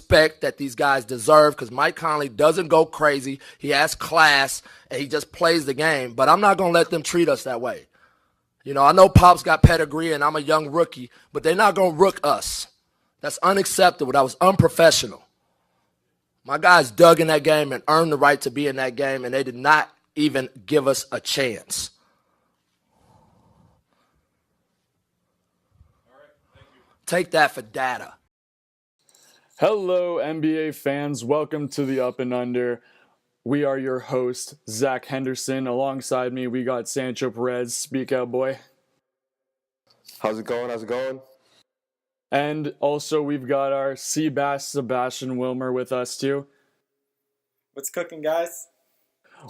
respect that these guys deserve because Mike Conley doesn't go crazy. He has class, and he just plays the game. But I'm not going to let them treat us that way. I know Pop's got pedigree, and I'm a young rookie, but they're not going to rook us. That's unacceptable. That was unprofessional. My guys dug in that game and earned the right to be in that game, and they did not even give us a chance. All right, thank you. Take that for data. Hello, NBA fans. Welcome to the Up and Under. We are your host, Zach Henderson. Alongside me, we got Sancho Perez. Speak out, boy. How's it going? And also, we've got our Sebastian Wilmer with us, too. What's cooking, guys?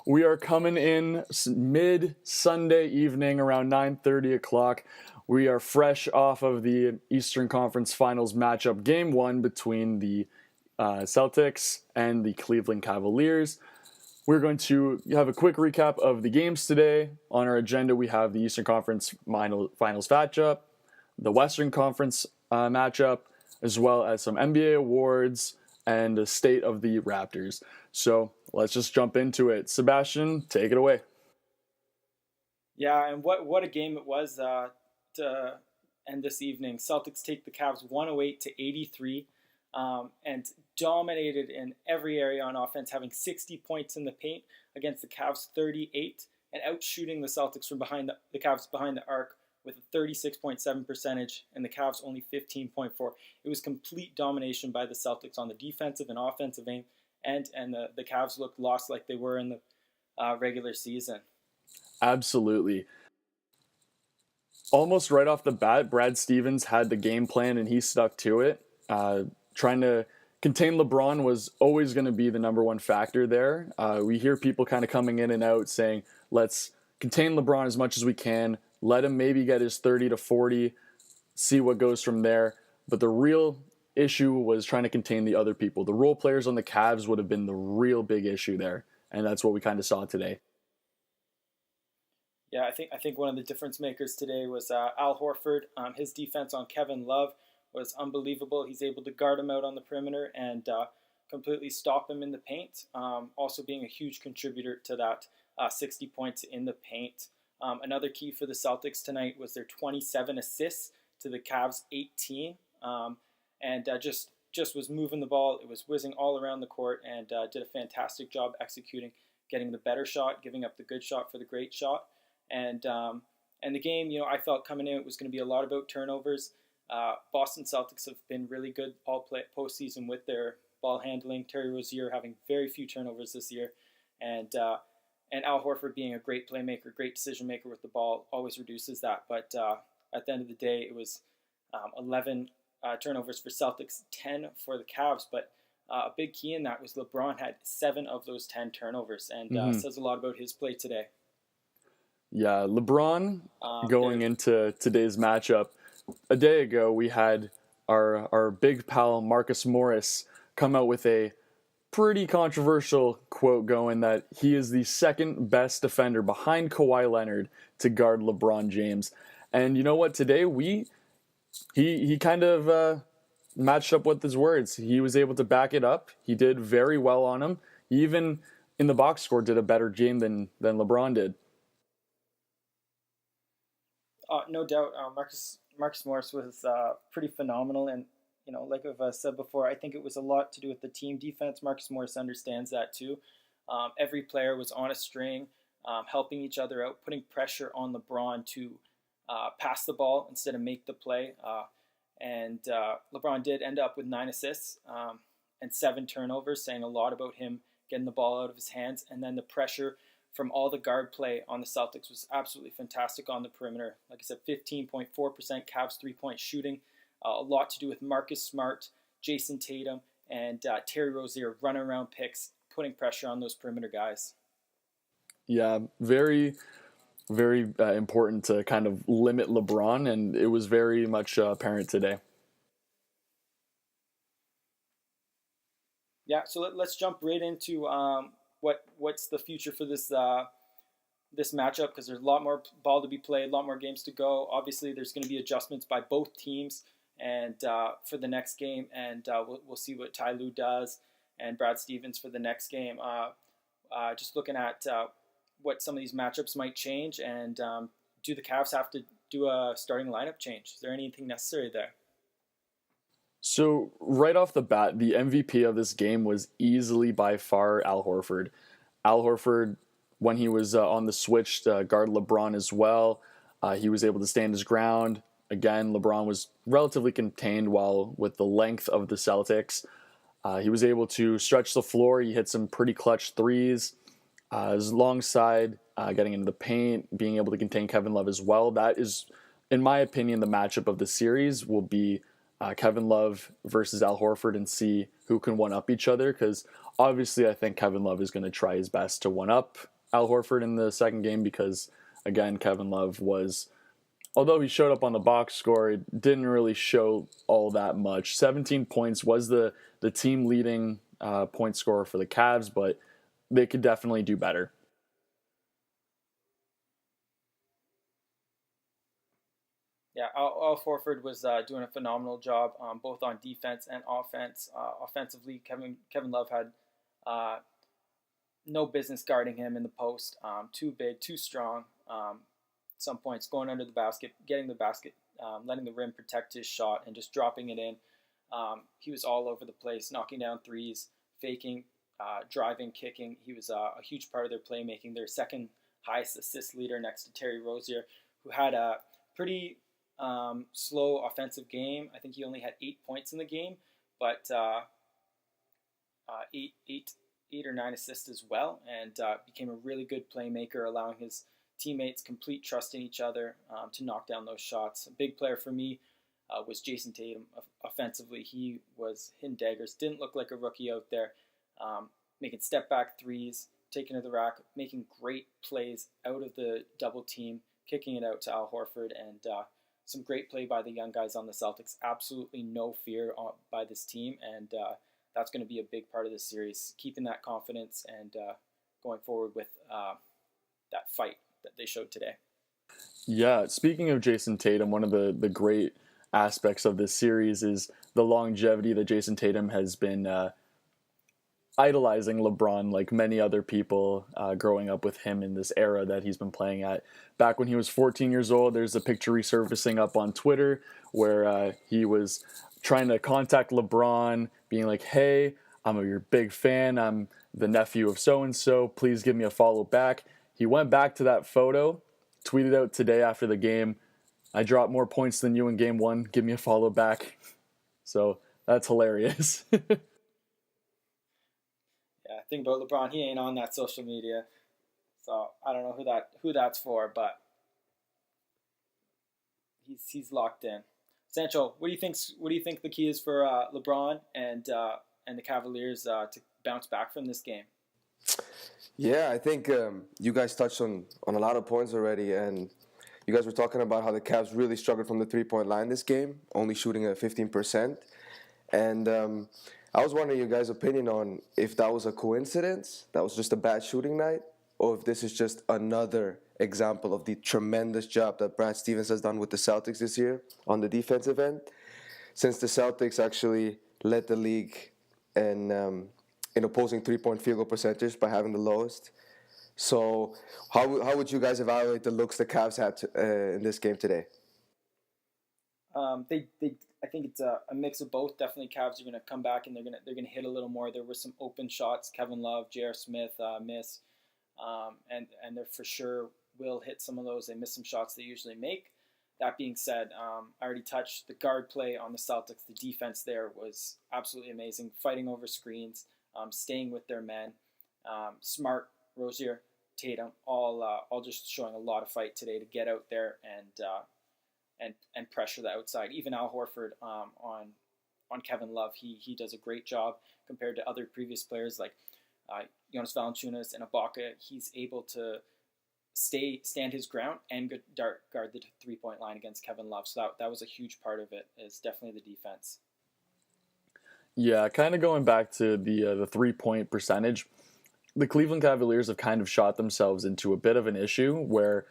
We are coming in mid-Sunday evening around 9:30 o'clock. We are fresh off of the Eastern Conference Finals matchup, Game 1 between the Celtics and the Cleveland Cavaliers. We're going to have a quick recap of the games today. On our agenda, we have the Eastern Conference Finals matchup, the Western Conference matchup, as well as some NBA awards and the state of the Raptors. So let's just jump into it. Sebastian, take it away. Yeah, and what a game it was to end this evening. Celtics take the Cavs 108-83 and dominated in every area on offense, having 60 points in the paint against the Cavs 38 and outshooting the Celtics from behind the Cavs behind the arc with a 36.7 percentage and the Cavs only 15.4. It was complete domination by the Celtics on the defensive and offensive end, and the Cavs looked lost like they were in the regular season. Absolutely. Almost right off the bat, Brad Stevens had the game plan and he stuck to it. Trying to contain LeBron was always going to be the number one factor there. We hear people kind of coming in and out saying, let's contain LeBron as much as we can, let him maybe get his 30 to 40, see what goes from there. But the real issue was trying to contain the other people. The role players on the Cavs would have been the real big issue there, and that's what we kind of saw today. Yeah, I think one of the difference makers today was Al Horford. His defense on Kevin Love was unbelievable. He's able to guard him out on the perimeter and completely stop him in the paint. Also being a huge contributor to that 60 points in the paint. Another key for the Celtics tonight was their 27 assists to the Cavs 18. And just was moving the ball. It was whizzing all around the court and did a fantastic job executing, getting the better shot, giving up the good shot for the great shot. And the game, I felt coming in, it was going to be a lot about turnovers. Boston Celtics have been really good all postseason with their ball handling. Terry Rozier having very few turnovers this year, and Al Horford being a great playmaker, great decision maker with the ball, always reduces that. But at the end of the day, it was 11 turnovers for Celtics, 10 for the Cavs. But a big key in that was LeBron had 7 of those 10 turnovers, and says a lot about his play today. Yeah, LeBron going into today's matchup. A day ago, we had our big pal Marcus Morris come out with a pretty controversial quote going that he is the second best defender behind Kawhi Leonard to guard LeBron James. And you know what? Today, he kind of matched up with his words. He was able to back it up. He did very well on him. He even in the box score did a better game than LeBron did. No doubt, Marcus Morris was pretty phenomenal, and like I've said before, I think it was a lot to do with the team defense. Marcus Morris understands that too. Every player was on a string, helping each other out, putting pressure on LeBron to pass the ball instead of make the play. And LeBron did end up with 9 assists and 7 turnovers, saying a lot about him getting the ball out of his hands, and then the pressure from all the guard play on the Celtics was absolutely fantastic on the perimeter. Like I said, 15.4% Cavs three-point shooting. A lot to do with Marcus Smart, Jason Tatum, and Terry Rozier running around picks, putting pressure on those perimeter guys. Yeah, very, very important to kind of limit LeBron, and it was very much apparent today. Yeah, so let's jump right into what's the future for this this matchup, because there's a lot more ball to be played, a lot more games to go. Obviously, there's going to be adjustments by both teams and for the next game, and we'll see what Ty Lue does and Brad Stevens for the next game. Just looking at what some of these matchups might change, and do the Cavs have to do a starting lineup change? Is there anything necessary there? So right off the bat, the MVP of this game was easily by far Al Horford. Al Horford, when he was on the switch to guard LeBron as well, he was able to stand his ground. Again, LeBron was relatively contained while with the length of the Celtics. He was able to stretch the floor. He hit some pretty clutch threes. Alongside getting into the paint, being able to contain Kevin Love as well. That is, in my opinion, the matchup of the series will be Kevin Love versus Al Horford, and see who can one-up each other, because obviously I think Kevin Love is going to try his best to one-up Al Horford in the second game, because, again, Kevin Love was, although he showed up on the box score, it didn't really show all that much. 17 points was the team leading point scorer for the Cavs, but they could definitely do better. Yeah, Al Horford was doing a phenomenal job, both on defense and offense. Offensively, Kevin Love had no business guarding him in the post. Too big, too strong. Some points going under the basket, getting the basket, letting the rim protect his shot, and just dropping it in. He was all over the place, knocking down threes, faking, driving, kicking. He was a huge part of their playmaking. Their second highest assist leader next to Terry Rozier, who had a pretty slow offensive game. I think he only had 8 points in the game, but eight or nine assists as well, and became a really good playmaker, allowing his teammates complete trust in each other to knock down those shots. A big player for me was Jason Tatum. Offensively, he was hitting daggers. Didn't look like a rookie out there, making step back threes, taking to the rack, making great plays out of the double team, kicking it out to Al Horford, and some great play by the young guys on the Celtics. Absolutely no fear by this team, and that's going to be a big part of this series, keeping that confidence and going forward with that fight that they showed today. Yeah, speaking of Jason Tatum, one of the great aspects of this series is the longevity that Jason Tatum has been idolizing LeBron, like many other people growing up with him in this era that he's been playing at. Back when he was 14 years old, there's a picture resurfacing up on Twitter where he was trying to contact LeBron, being like, hey, I'm your big fan. I'm the nephew of so-and-so. Please give me a follow back. He went back to that photo, tweeted out today after the game, I dropped more points than you in game one. Give me a follow back. So that's hilarious. Yeah, think about LeBron. He ain't on that social media, so I don't know who that's for, but he's locked in. Sancho, what do you think the key is for LeBron and the Cavaliers to bounce back from this game? Yeah, I think you guys touched on a lot of points already, and you guys were talking about how the Cavs really struggled from the three-point line this game, only shooting at 15%. And I was wondering your guys' opinion on if that was a coincidence, that was just a bad shooting night, or if this is just another example of the tremendous job that Brad Stevens has done with the Celtics this year on the defensive end, since the Celtics actually led the league in opposing three-point field goal percentage by having the lowest. So how would you guys evaluate the looks the Cavs had in this game today? I think it's a mix of both. Definitely, Cavs are going to come back and they're going to hit a little more. There were some open shots. Kevin Love, J.R. Smith missed, and they for sure will hit some of those. They miss some shots they usually make. That being said, I already touched the guard play on the Celtics. The defense there was absolutely amazing, fighting over screens, staying with their men. Smart, Rozier, Tatum, all just showing a lot of fight today to get out there and pressure the outside. Even Al Horford on Kevin Love, he does a great job compared to other previous players like Jonas Valanciunas and Ibaka. He's able to stand his ground and guard the 3-point line against Kevin Love. So that was a huge part of it. Is definitely the defense. Yeah, kind of going back to the 3-point percentage, the Cleveland Cavaliers have kind of shot themselves into a bit of an issue where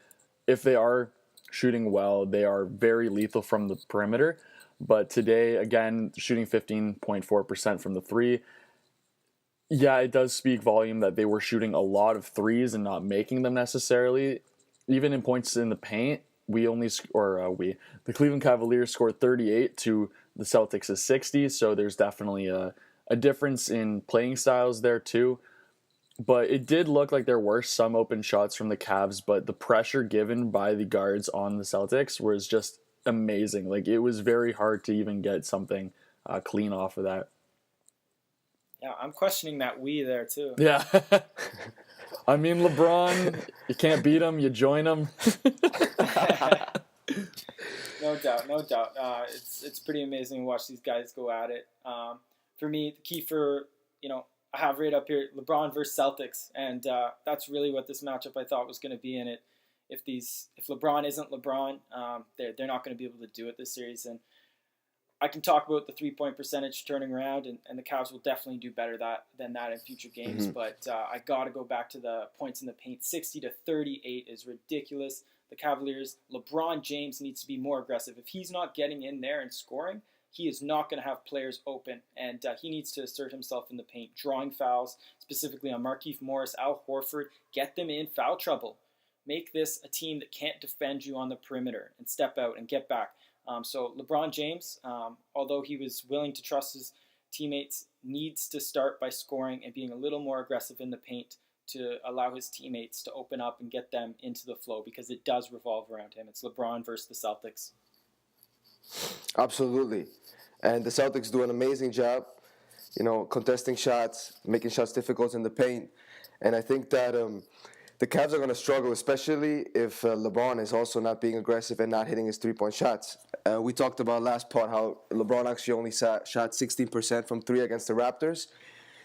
if they are shooting well, they are very lethal from the perimeter. But today, again, shooting 15.4% from the three. Yeah, it does speak volume that they were shooting a lot of threes and not making them necessarily. Even in points in the paint, the Cleveland Cavaliers scored 38 to the Celtics' 60. So there's definitely a difference in playing styles there too. But it did look like there were some open shots from the Cavs, but the pressure given by the guards on the Celtics was just amazing. Like, it was very hard to even get something clean off of that. Yeah, I'm questioning that we there too. Yeah. I mean, LeBron, you can't beat him, you join him. No doubt, no doubt. It's pretty amazing to watch these guys go at it. For me, the key for, I have right up here LeBron versus Celtics, and that's really what this matchup I thought was going to be in it. If LeBron isn't LeBron, they're not going to be able to do it this series. And I can talk about the 3-point percentage turning around, and the Cavs will definitely do better than that in future games. Mm-hmm. But I got to go back to the points in the paint. 60-38 is ridiculous. The Cavaliers, LeBron James needs to be more aggressive. If he's not getting in there and scoring, he is not going to have players open, and he needs to assert himself in the paint, drawing fouls, specifically on Markieff Morris, Al Horford. Get them in foul trouble. Make this a team that can't defend you on the perimeter and step out and get back. So LeBron James, although he was willing to trust his teammates, needs to start by scoring and being a little more aggressive in the paint to allow his teammates to open up and get them into the flow, because it does revolve around him. It's LeBron versus the Celtics. Absolutely. And the Celtics do an amazing job, contesting shots, making shots difficult in the paint. And I think that the Cavs are going to struggle, especially if LeBron is also not being aggressive and not hitting his three-point shots. We talked about last part how LeBron actually only shot 16% from three against the Raptors.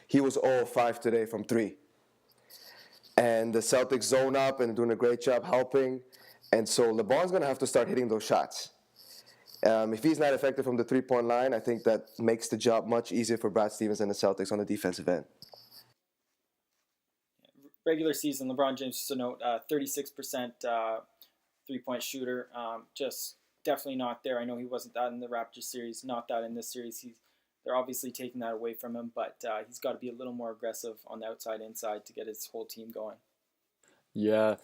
He was 0-5 today from three. And the Celtics zone up and doing a great job helping. And so LeBron's going to have to start hitting those shots. If he's not effective from the three-point line, I think that makes the job much easier for Brad Stevens and the Celtics on the defensive end. Regular season, LeBron James, just a note, 36% three-point shooter. Just definitely not there. I know he wasn't that in the Raptors series, not that in this series. They're obviously taking that away from him, but he's got to be a little more aggressive on the outside, inside to get his whole team going. Yeah.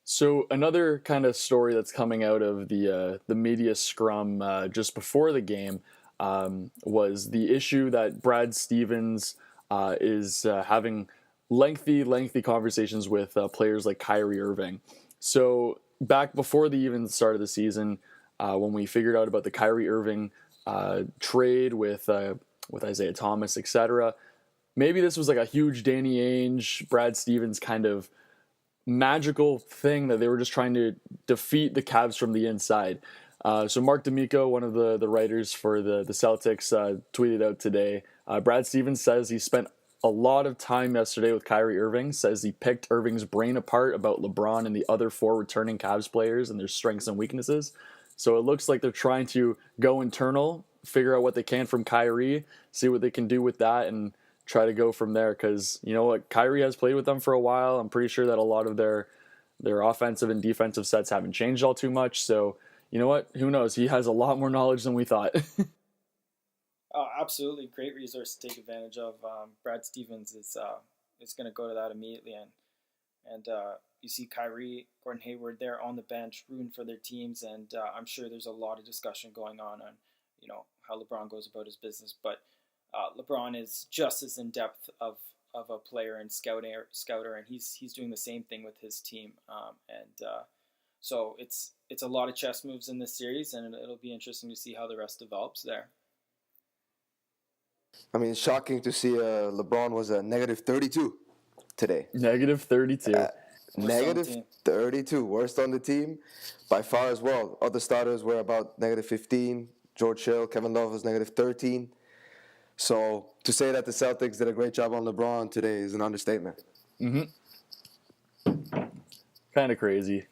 So another kind of story that's coming out of the media scrum just before the game was the issue that Brad Stevens is having lengthy conversations with players like Kyrie Irving. So back before the even start of the season, when we figured out about the Kyrie Irving trade with Isaiah Thomas, etc., maybe this was like a huge Danny Ainge, Brad Stevens kind of magical thing that they were just trying to defeat the Cavs from the inside. So Mark D'Amico, one of the writers for the Celtics, tweeted out today, Brad Stevens says he spent a lot of time yesterday with Kyrie Irving, says he picked Irving's brain apart about LeBron and the other four returning Cavs players and their strengths and weaknesses. So it looks like they're trying to go internal, figure out what they can from Kyrie, see what they can do with that, and try to go from there. Because you know what, Kyrie has played with them for a while. I'm pretty sure that a lot of their offensive and defensive sets haven't changed all too much. So you know what, who knows? He has a lot more knowledge than we thought. Absolutely, great resource to take advantage of. Brad Stevens is going to go to that immediately, and you see Kyrie, Gordon Hayward there on the bench, rooting for their teams, and I'm sure there's a lot of discussion going on how LeBron goes about his business. But LeBron is just as in depth of a player and scouter, and he's doing the same thing with his team. So it's a lot of chess moves in this series, and it'll be interesting to see how the rest develops there. I mean, it's shocking to see LeBron was a negative 32 today. Negative 32. Negative 32. Worst on the team by far as well. Other starters were about negative 15. George Hill, Kevin Love was negative 13. So to say that the Celtics did a great job on LeBron today is an understatement. Mm-hmm. Kind of crazy.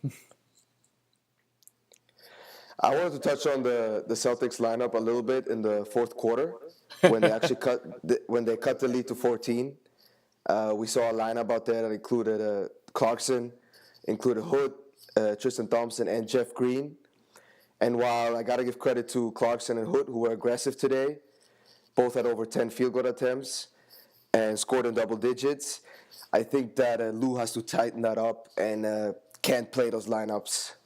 I wanted to touch on the Celtics lineup a little bit in the fourth quarter when they actually cut the lead to 14. We saw a lineup out there that included Clarkson, included Hood, Tristan Thompson, and Jeff Green. And while I got to give credit to Clarkson and Hood, who were aggressive today, both had over 10 field goal attempts and scored in double digits, I think that Lou has to tighten that up and can't play those lineups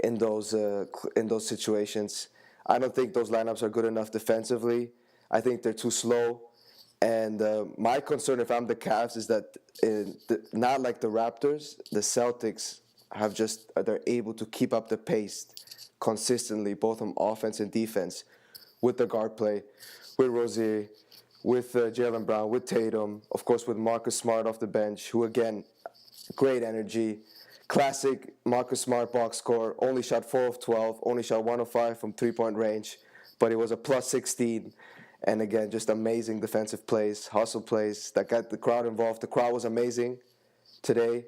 in those situations. I don't think those lineups are good enough defensively. I think they're too slow. And my concern, if I'm the Cavs, is that not like the Raptors, the Celtics they're able to keep up the pace consistently, both on offense and defense, with the guard play, with Rozier, with Jaylen Brown, with Tatum, of course with Marcus Smart off the bench, who again, great energy. Classic Marcus Smart box score, only shot 4 of 12, only shot 1 of 5 from three-point range, but it was a plus 16. And again, just amazing defensive plays, hustle plays that got the crowd involved. The crowd was amazing today.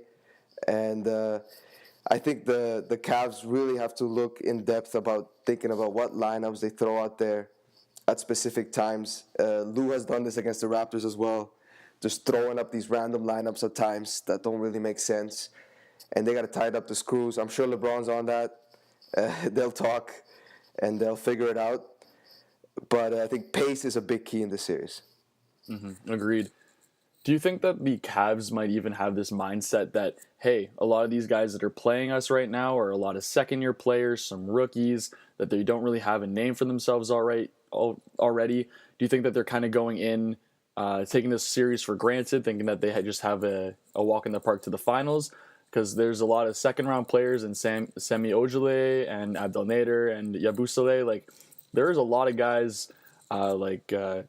And I think the Cavs really have to look in depth about thinking about what lineups they throw out there at specific times. Lou has done this against the Raptors as well, just throwing up these random lineups at times that don't really make sense. And they got to tighten up the screws. I'm sure LeBron's on that. They'll talk and they'll figure it out. But I think pace is a big key in this series. Mm-hmm. Agreed. Do you think that the Cavs might even have this mindset that, hey, a lot of these guys that are playing us right now are a lot of second-year players, some rookies, that they don't really have a name for themselves already? Do you think that they're kind of going in, taking this series for granted, thinking that they just have a walk in the park to the finals? Because there's a lot of second-round players in Semi Ojeleye and Abdel Nader and Yabusele. Like, there's a lot of guys like Brown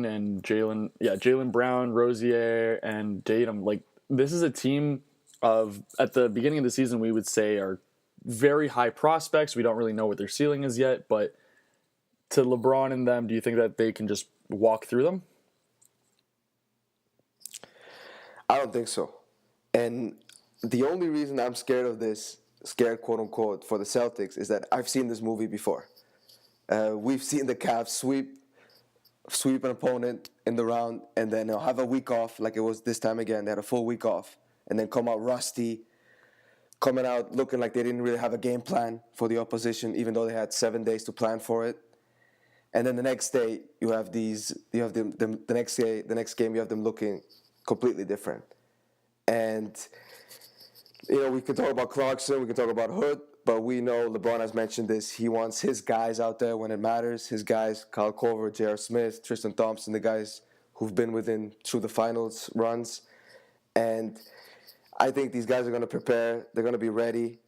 and Jaylen Brown, Rozier, and Tatum. Like, this is a team of, at the beginning of the season, we would say are very high prospects. We don't really know what their ceiling is yet, but to LeBron and them, do you think that they can just walk through them? I don't think so. And the only reason I'm scared quote unquote, for the Celtics is that I've seen this movie before. We've seen the Cavs sweep an opponent in the round and then they'll have a week off like it was this time again. They had a full week off and then come out rusty, coming out looking like they didn't really have a game plan for the opposition, even though they had 7 days to plan for it. And then the next day the next game you have them looking completely different. And we can talk about Clarkson, we can talk about Hood, but we know LeBron has mentioned this. He wants his guys out there when it matters. His guys, Kyle Korver, J.R. Smith, Tristan Thompson, the guys who've been with him through the finals runs. And I think these guys are going to prepare. They're going to be ready.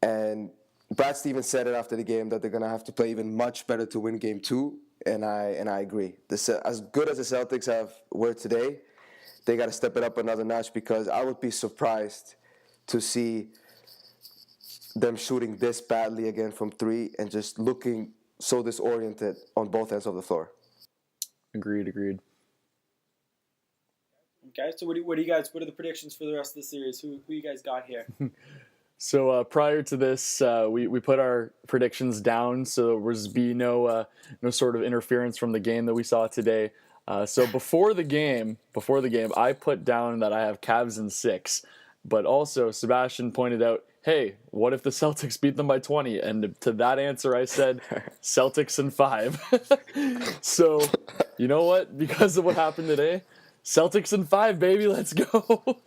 And Brad Stevens said it after the game that they're going to have to play even much better to win Game 2, and I agree. As good as the Celtics were today, they got to step it up another notch because I would be surprised to see them shooting this badly again from three and just looking so disoriented on both ends of the floor. Agreed. Okay, so what are the predictions for the rest of the series? Who you guys got here? So prior to this, we put our predictions down, so there was no sort of interference from the game that we saw today. So before the game, I put down that I have Cavs in 6, but also Sebastian pointed out, hey, what if the Celtics beat them by 20? And to that answer, I said Celtics in 5. So you know what? Because of what happened today, Celtics in 5, baby, let's go.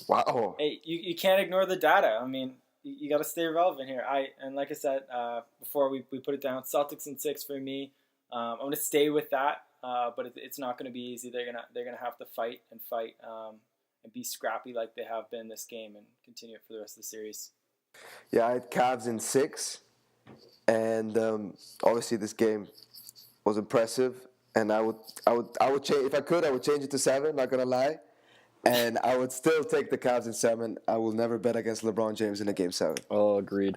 Wow. Hey, you can't ignore the data. I mean, you got to stay relevant here. And like I said before we put it down, Celtics in 6 for me. I'm going to stay with that, but it's not going to be easy. They're gonna have to fight and be scrappy like they have been this game and continue it for the rest of the series. Yeah, I had Cavs in 6, and obviously this game was impressive. And I would change if I could. I would change it to 7. Not gonna lie. And I would still take the Cavs in 7. I will never bet against LeBron James in a Game 7. Oh, agreed.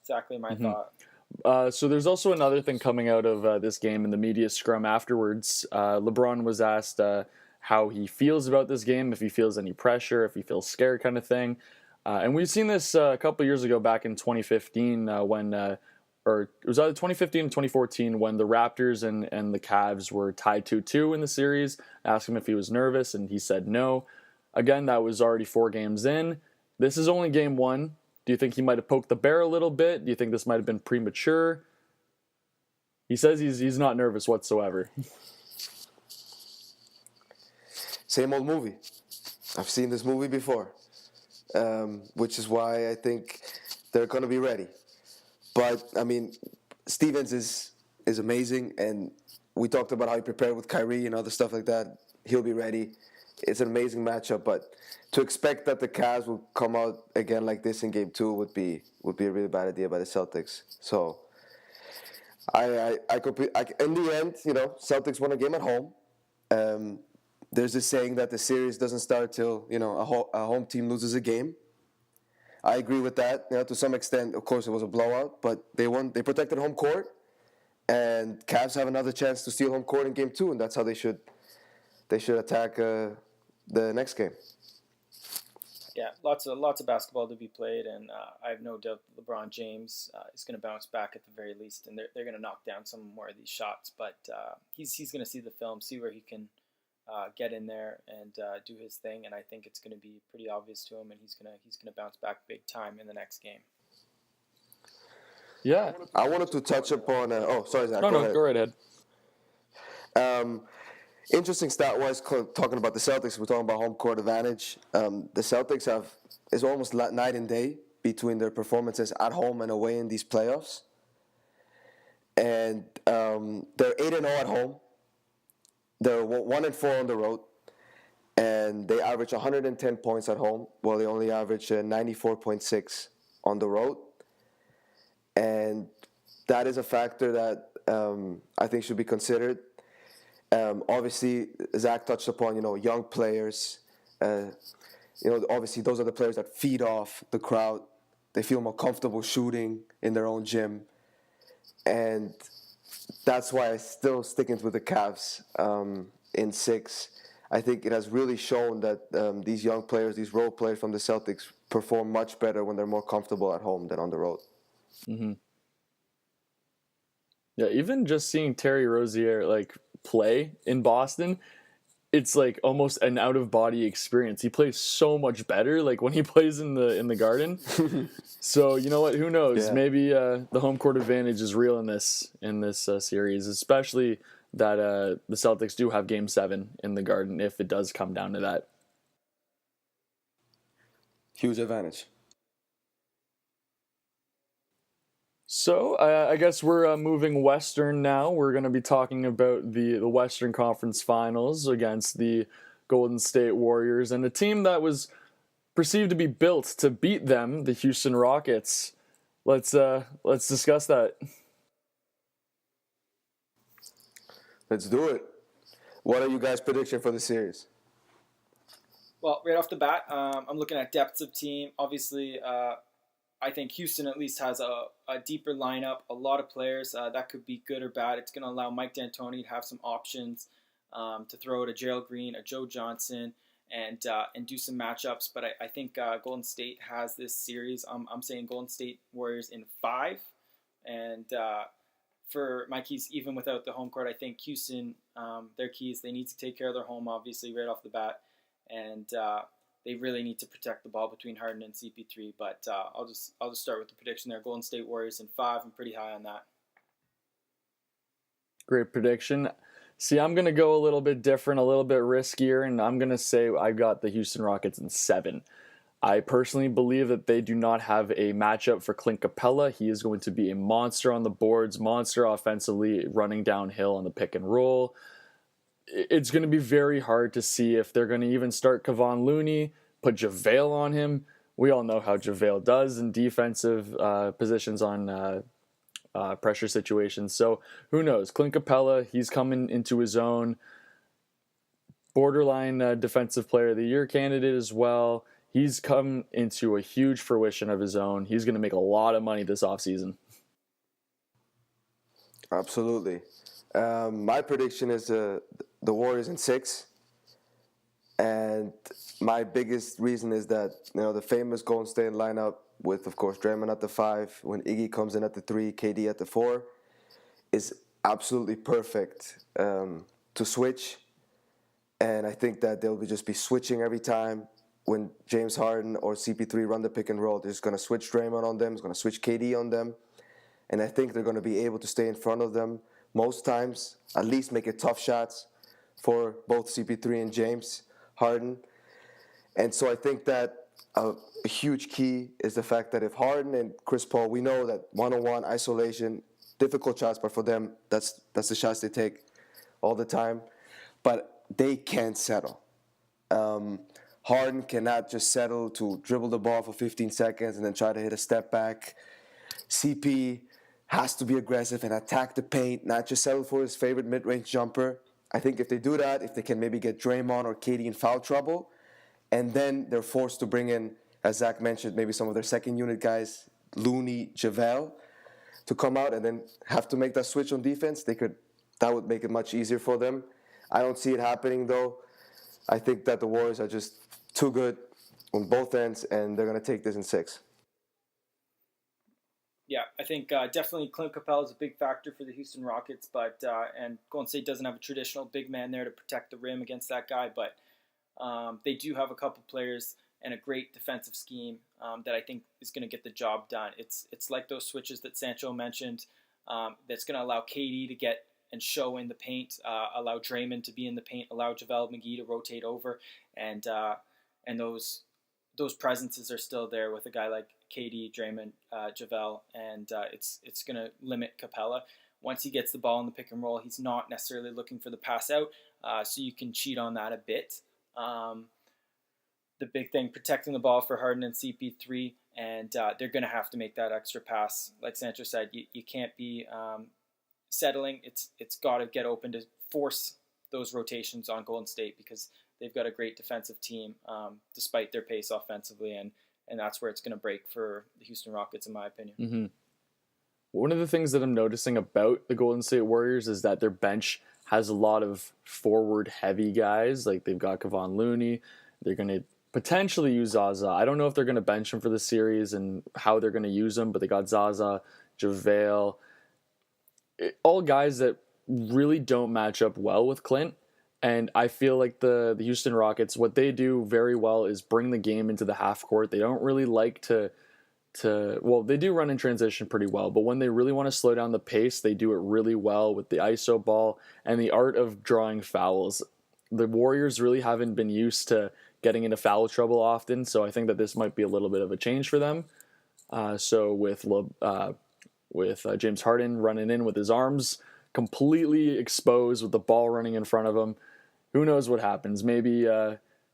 Exactly my thought. So there's also another thing coming out of this game in the media scrum afterwards. LeBron was asked how he feels about this game, if he feels any pressure, if he feels scared kind of thing. And we've seen this a couple years ago back in 2015 or it was either 2015 or 2014 when the Raptors and the Cavs were tied 2-2 in the series. I asked him if he was nervous, and he said no. Again, that was already 4 games in. This is only game 1. Do you think he might have poked the bear a little bit? Do you think this might have been premature? He says he's not nervous whatsoever. Same old movie. I've seen this movie before, which is why I think they're going to be ready. But, I mean, Stevens is amazing, and we talked about how he prepared with Kyrie and other stuff like that. He'll be ready. It's an amazing matchup, but to expect that the Cavs will come out again like this in Game 2 would be a really bad idea by the Celtics. So, in the end, Celtics won a game at home. There's this saying that the series doesn't start till a home team loses a game. I agree with that. To some extent, of course, it was a blowout, but they won. They protected home court, and Cavs have another chance to steal home court in Game 2, and that's how they should attack the next game. Yeah, lots of basketball to be played, and I have no doubt that LeBron James is going to bounce back at the very least, and they're going to knock down some more of these shots. But he's going to see the film, see where he can get in there and do his thing, and I think it's going to be pretty obvious to him, and he's going to bounce back big time in the next game. Yeah, I wanted to touch upon. Sorry, Zach. Go right ahead. Interesting stat-wise, talking about the Celtics, we're talking about home court advantage. The Celtics is almost night and day between their performances at home and away in these playoffs. And they're 8-0 at home. They're 1-4 on the road, and they average 110 points at home, while they only average 94.6 on the road. And that is a factor that I think should be considered. Obviously, Zach touched upon, young players. Obviously, those are the players that feed off the crowd. They feel more comfortable shooting in their own gym. And that's why I'm still sticking with the Cavs in 6. I think it has really shown that these young players, these role players from the Celtics, perform much better when they're more comfortable at home than on the road. Mm-hmm. Yeah, even just seeing Terry Rozier play in Boston, it's almost an out of body experience. He plays so much better when he plays in the Garden. So you know what? Who knows? Yeah. Maybe the home court advantage is real in this series, especially that the Celtics do have Game 7 in the Garden if it does come down to that. Huge advantage. So I guess we're moving western now. We're going to be talking about the Western Conference Finals against the Golden State Warriors and a team that was perceived to be built to beat them, the Houston Rockets. Let's discuss that. Let's do it. What are you guys' prediction for the series? Well, right off the bat, I'm looking at depths of team. Obviously, I think Houston at least has a deeper lineup, a lot of players that could be good or bad. It's going to allow Mike D'Antoni to have some options to throw at a Gerald Green, a Joe Johnson, and do some matchups. But I think Golden State has this series. I'm saying Golden State Warriors in 5. And for my keys, even without the home court, I think Houston, their keys, they need to take care of their home, obviously, right off the bat. And they really need to protect the ball between Harden and CP3. But I'll just start with the prediction there. Golden State Warriors in 5. I'm pretty high on that. Great prediction. See, I'm going to go a little bit different, a little bit riskier, and I'm going to say I got the Houston Rockets in 7. I personally believe that they do not have a matchup for Clint Capella. He is going to be a monster on the boards, monster offensively, running downhill on the pick and roll. It's going to be very hard to see if they're going to even start Kevon Looney, put JaVale on him. We all know how JaVale does in defensive positions on pressure situations. So who knows? Clint Capella, he's coming into his own. Borderline defensive player of the year candidate as well. He's come into a huge fruition of his own. He's going to make a lot of money this offseason. Absolutely. My prediction is the Warriors in 6. And my biggest reason is that, the famous Golden State lineup with, of course, Draymond at the 5, when Iggy comes in at the 3, KD at the 4, is absolutely perfect to switch. And I think that they'll just be switching every time. when James Harden or CP3 run the pick and roll, they're just going to switch Draymond on them, it's going to switch KD on them. And I think they're going to be able to stay in front of them most times, at least make it tough shots for both CP3 and James Harden. And so I think that a huge key is the fact that if Harden and Chris Paul, we know that one-on-one isolation, difficult shots, but for them, that's the shots they take all the time. But they can't settle. Harden cannot just settle to dribble the ball for 15 seconds and then try to hit a step back. CP has to be aggressive and attack the paint, not just settle for his favorite mid-range jumper. I think if they do that, if they can maybe get Draymond or KD in foul trouble, and then they're forced to bring in, as Zach mentioned, maybe some of their second unit guys, Looney, JaVale, to come out and then have to make that switch on defense, that would make it much easier for them. I don't see it happening though. I think that the Warriors are just too good on both ends, and they're going to take this in 6. Yeah, I think definitely Clint Capella is a big factor for the Houston Rockets, but and Golden State doesn't have a traditional big man there to protect the rim against that guy, but they do have a couple players and a great defensive scheme that I think is going to get the job done. It's like those switches that Sancho mentioned that's going to allow KD to get and show in the paint, allow Draymond to be in the paint, allow JaVale McGee to rotate over, and those presences are still there with a guy like KD, Draymond, JaVale, and it's going to limit Capella. Once he gets the ball in the pick and roll, he's not necessarily looking for the pass out, so you can cheat on that a bit. The big thing, protecting the ball for Harden and CP3, and they're going to have to make that extra pass. Like Sancho said, you can't be settling. It's got to get open to force those rotations on Golden State because they've got a great defensive team despite their pace offensively, and that's where it's going to break for the Houston Rockets, in my opinion. Mm-hmm. One of the things that I'm noticing about the Golden State Warriors is that their bench has a lot of forward-heavy guys. Like they've got Kevon Looney. They're going to potentially use Zaza. I don't know if they're going to bench him for the series and how they're going to use him, but they got Zaza, JaVale, all guys that really don't match up well with Clint. And I feel like the Houston Rockets, what they do very well is bring the game into the half court. They don't really like to they do run in transition pretty well, but when they really want to slow down the pace, they do it really well with the ISO ball and the art of drawing fouls. The Warriors really haven't been used to getting into foul trouble often, so I think that this might be a little bit of a change for them. So with James Harden running in with his arms completely exposed with the ball running in front of him, who knows what happens? Maybe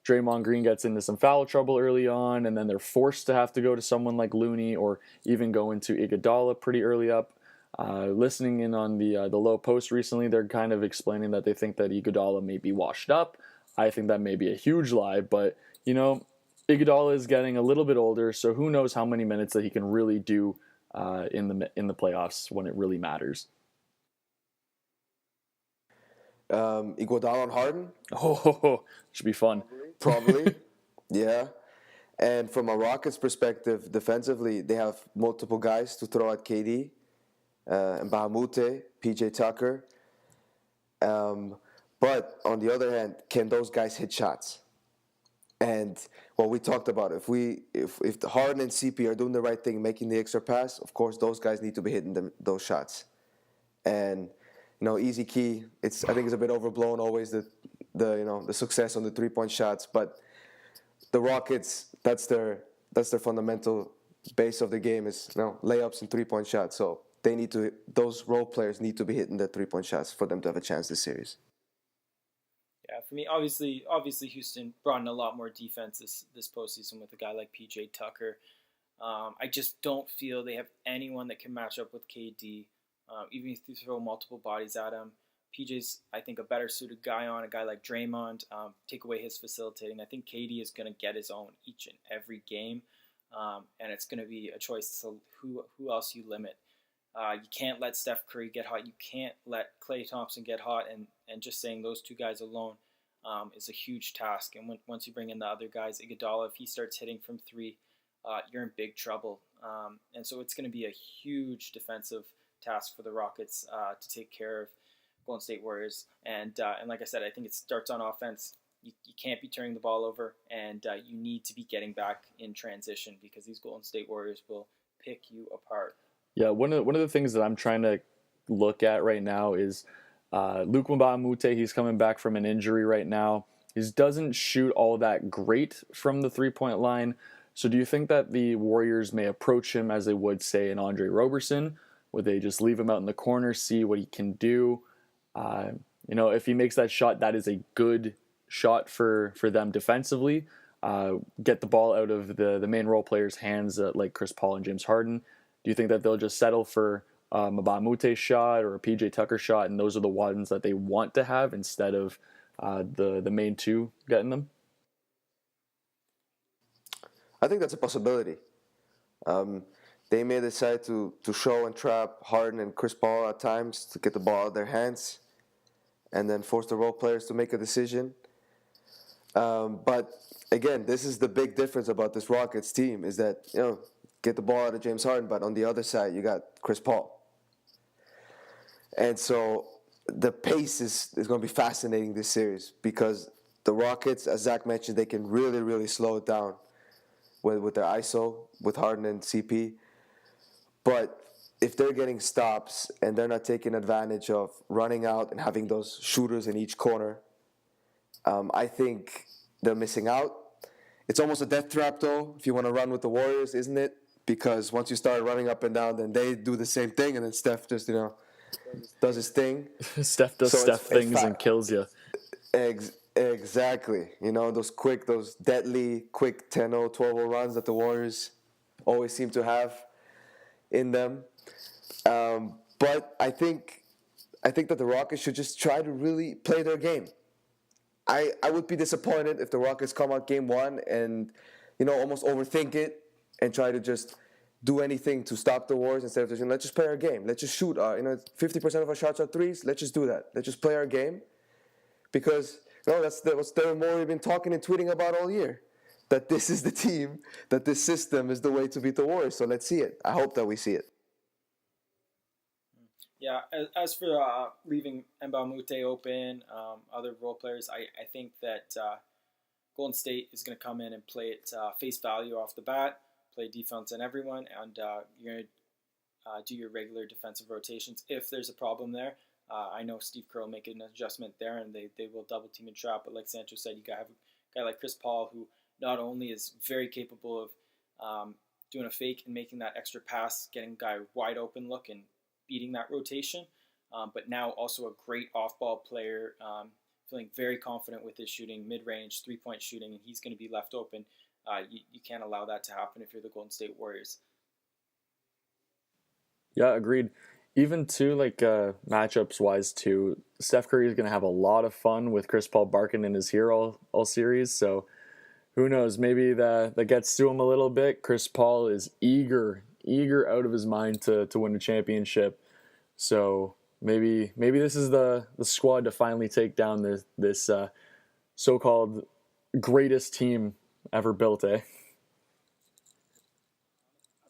Draymond Green gets into some foul trouble early on, and then they're forced to have to go to someone like Looney or even go into Iguodala pretty early up. Listening in on the low post recently, they're kind of explaining that they think that Iguodala may be washed up. I think that may be a huge lie, but Iguodala is getting a little bit older, so who knows how many minutes that he can really do in the playoffs when it really matters. Iguodala and Harden? Oh, should be fun. Probably. Yeah. And from a Rockets perspective, defensively, they have multiple guys to throw at KD. Bahamute, PJ Tucker. But on the other hand, can those guys hit shots? And we talked about, if the Harden and CP are doing the right thing, making the extra pass, of course those guys need to be hitting those shots. And easy key. I think it's a bit overblown always the success on the 3-point shots, but the Rockets, that's their fundamental base of the game is layups and 3-point shots. So those role players need to be hitting the 3-point shots for them to have a chance this series. Yeah, for me, obviously Houston brought in a lot more defense this postseason with a guy like PJ Tucker. I just don't feel they have anyone that can match up with KD. Even if you throw multiple bodies at him, PJ's, I think, a better suited guy on a guy like Draymond. Take away his facilitating. I think KD is going to get his own each and every game, and it's going to be a choice to who else you limit. You can't let Steph Curry get hot. You can't let Klay Thompson get hot, and just saying those two guys alone is a huge task. And once you bring in the other guys, Iguodala, if he starts hitting from 3, you're in big trouble. And so it's going to be a huge defensive task for the Rockets to take care of Golden State Warriors. And like I said, I think it starts on offense. you can't be turning the ball over, and you need to be getting back in transition because these Golden State Warriors will pick you apart. Yeah, one of the things that I'm trying to look at right now is Luke Mbamute. He's coming back from an injury right now. He doesn't shoot all that great from the 3-point line. So do you think that the Warriors may approach him as they would, say, an Andre Roberson? Would they just leave him out in the corner, see what he can do? Uh, if he makes that shot, that is a good shot for them defensively. Get the ball out of the main role players' hands, like Chris Paul and James Harden. Do you think that they'll just settle for Mbamute shot or a PJ Tucker shot, and those are the ones that they want to have instead of the main two getting them? I think that's a possibility. They may decide to show and trap Harden and Chris Paul at times to get the ball out of their hands and then force the role players to make a decision. But again, this is the big difference about this Rockets team is that, get the ball out of James Harden, but on the other side, you got Chris Paul. And so the pace is going to be fascinating this series because the Rockets, as Zach mentioned, they can really, really slow it down with their ISO, with Harden and CP. But if they're getting stops and they're not taking advantage of running out and having those shooters in each corner, I think they're missing out. It's almost a death trap, though, if you want to run with the Warriors, isn't it? Because once you start running up and down, then they do the same thing, and then Steph just, does his thing. Steph does Steph things and kills you. Exactly. Those deadly, quick 10-0, 12-0 runs that the Warriors always seem to have in them. But I think that the Rockets should just try to really play their game. I would be disappointed if the Rockets come out game one and, almost overthink it and try to just do anything to stop the Warriors instead of just, let's just play our game. Let's just shoot. 50% of our shots are threes. Let's just do that. Let's just play our game. Because, that's what Darren Morey been talking and tweeting about all year. That this is the team, that this system is the way to beat the Warriors. So let's see it. I hope that we see it. Yeah, as for leaving Mbamute open, other role players, I think that Golden State is going to come in and play it face value off the bat, play defense on everyone, and you're going to do your regular defensive rotations if there's a problem there. I know Steve Kerr will make an adjustment there, and they will double team and trap. But like Sancho said, you got to have a guy like Chris Paul who not only is very capable of doing a fake and making that extra pass, getting a guy wide open look and beating that rotation, but now also a great off-ball player, feeling very confident with his shooting, mid-range, three-point shooting, and he's going to be left open. You can't allow that to happen if you're the Golden State Warriors. Yeah, agreed. Even too, matchups wise too, Steph Curry is going to have a lot of fun with Chris Paul barking in his ear all series. So who knows? Maybe that gets to him a little bit. Chris Paul is eager out of his mind to win a championship. So maybe this is the squad to finally take down this so-called greatest team ever built, eh?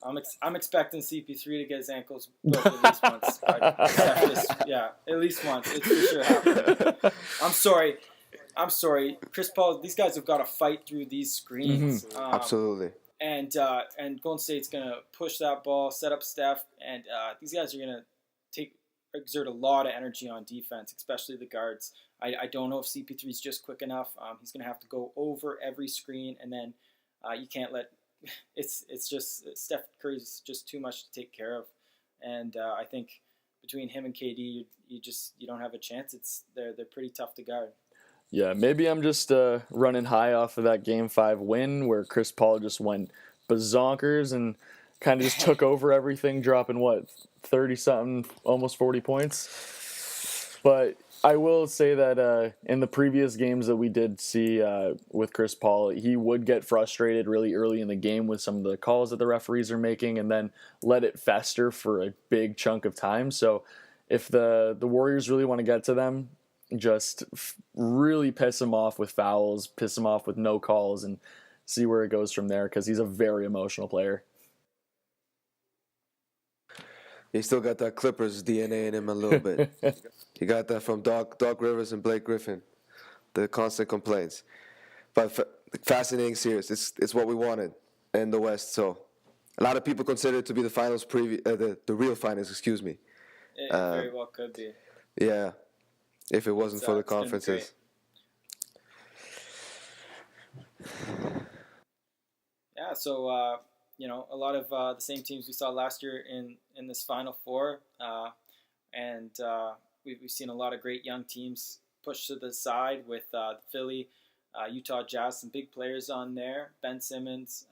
I'm expecting CP3 to get his ankles broken at least once. At least once. It's for sure happening. I'm sorry. Chris Paul, these guys have got to fight through these screens. Mm-hmm. Absolutely. And Golden State's going to push that ball, set up Steph, and these guys are going to exert a lot of energy on defense, especially the guards. I don't know if CP3 is just quick enough. He's going to have to go over every screen, and then you can't let – it's just Steph Curry's just too much to take care of. And I think between him and KD, you don't have a chance. They're pretty tough to guard. Yeah, maybe I'm just running high off of that Game 5 win where Chris Paul just went bazonkers and kind of just took over everything, dropping, 30-something, almost 40 points. But I will say that in the previous games that we did see with Chris Paul, he would get frustrated really early in the game with some of the calls that the referees are making and then let it fester for a big chunk of time. So if the Warriors really want to get to them, just really piss him off with fouls, piss him off with no calls, and see where it goes from there because he's a very emotional player. He still got that Clippers DNA in him a little bit. He got that from Doc Rivers and Blake Griffin. the constant complaints. But fascinating series. It's what we wanted in the West. So a lot of people consider it to be the finals the real finals. Excuse me. It very well could be. Yeah, if it wasn't for the It's gonna be conferences. Yeah, so a lot of the same teams we saw last year in this Final Four, and we've seen a lot of great young teams pushed to the side with Philly, Utah Jazz, some big players on there, Ben Simmons,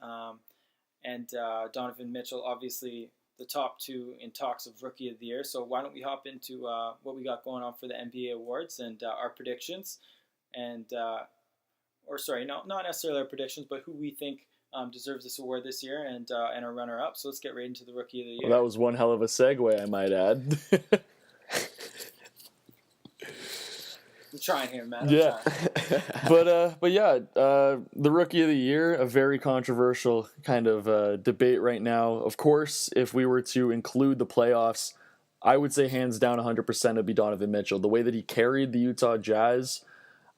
and Donovan Mitchell, obviously the top two in talks of Rookie of the Year. So why don't we hop into what we got going on for the NBA awards and our predictions, and or sorry, not necessarily our predictions, but who we think deserves this award this year and our runner-up. So let's get right into the Rookie of the Year. Well, that was one hell of a segue, I might add. I'm trying here, man. Yeah. But yeah, the Rookie of the Year, a very controversial kind of debate right now. Of course, if we were to include the playoffs, I would say hands down 100% it'd be Donovan Mitchell. The way that he carried the Utah Jazz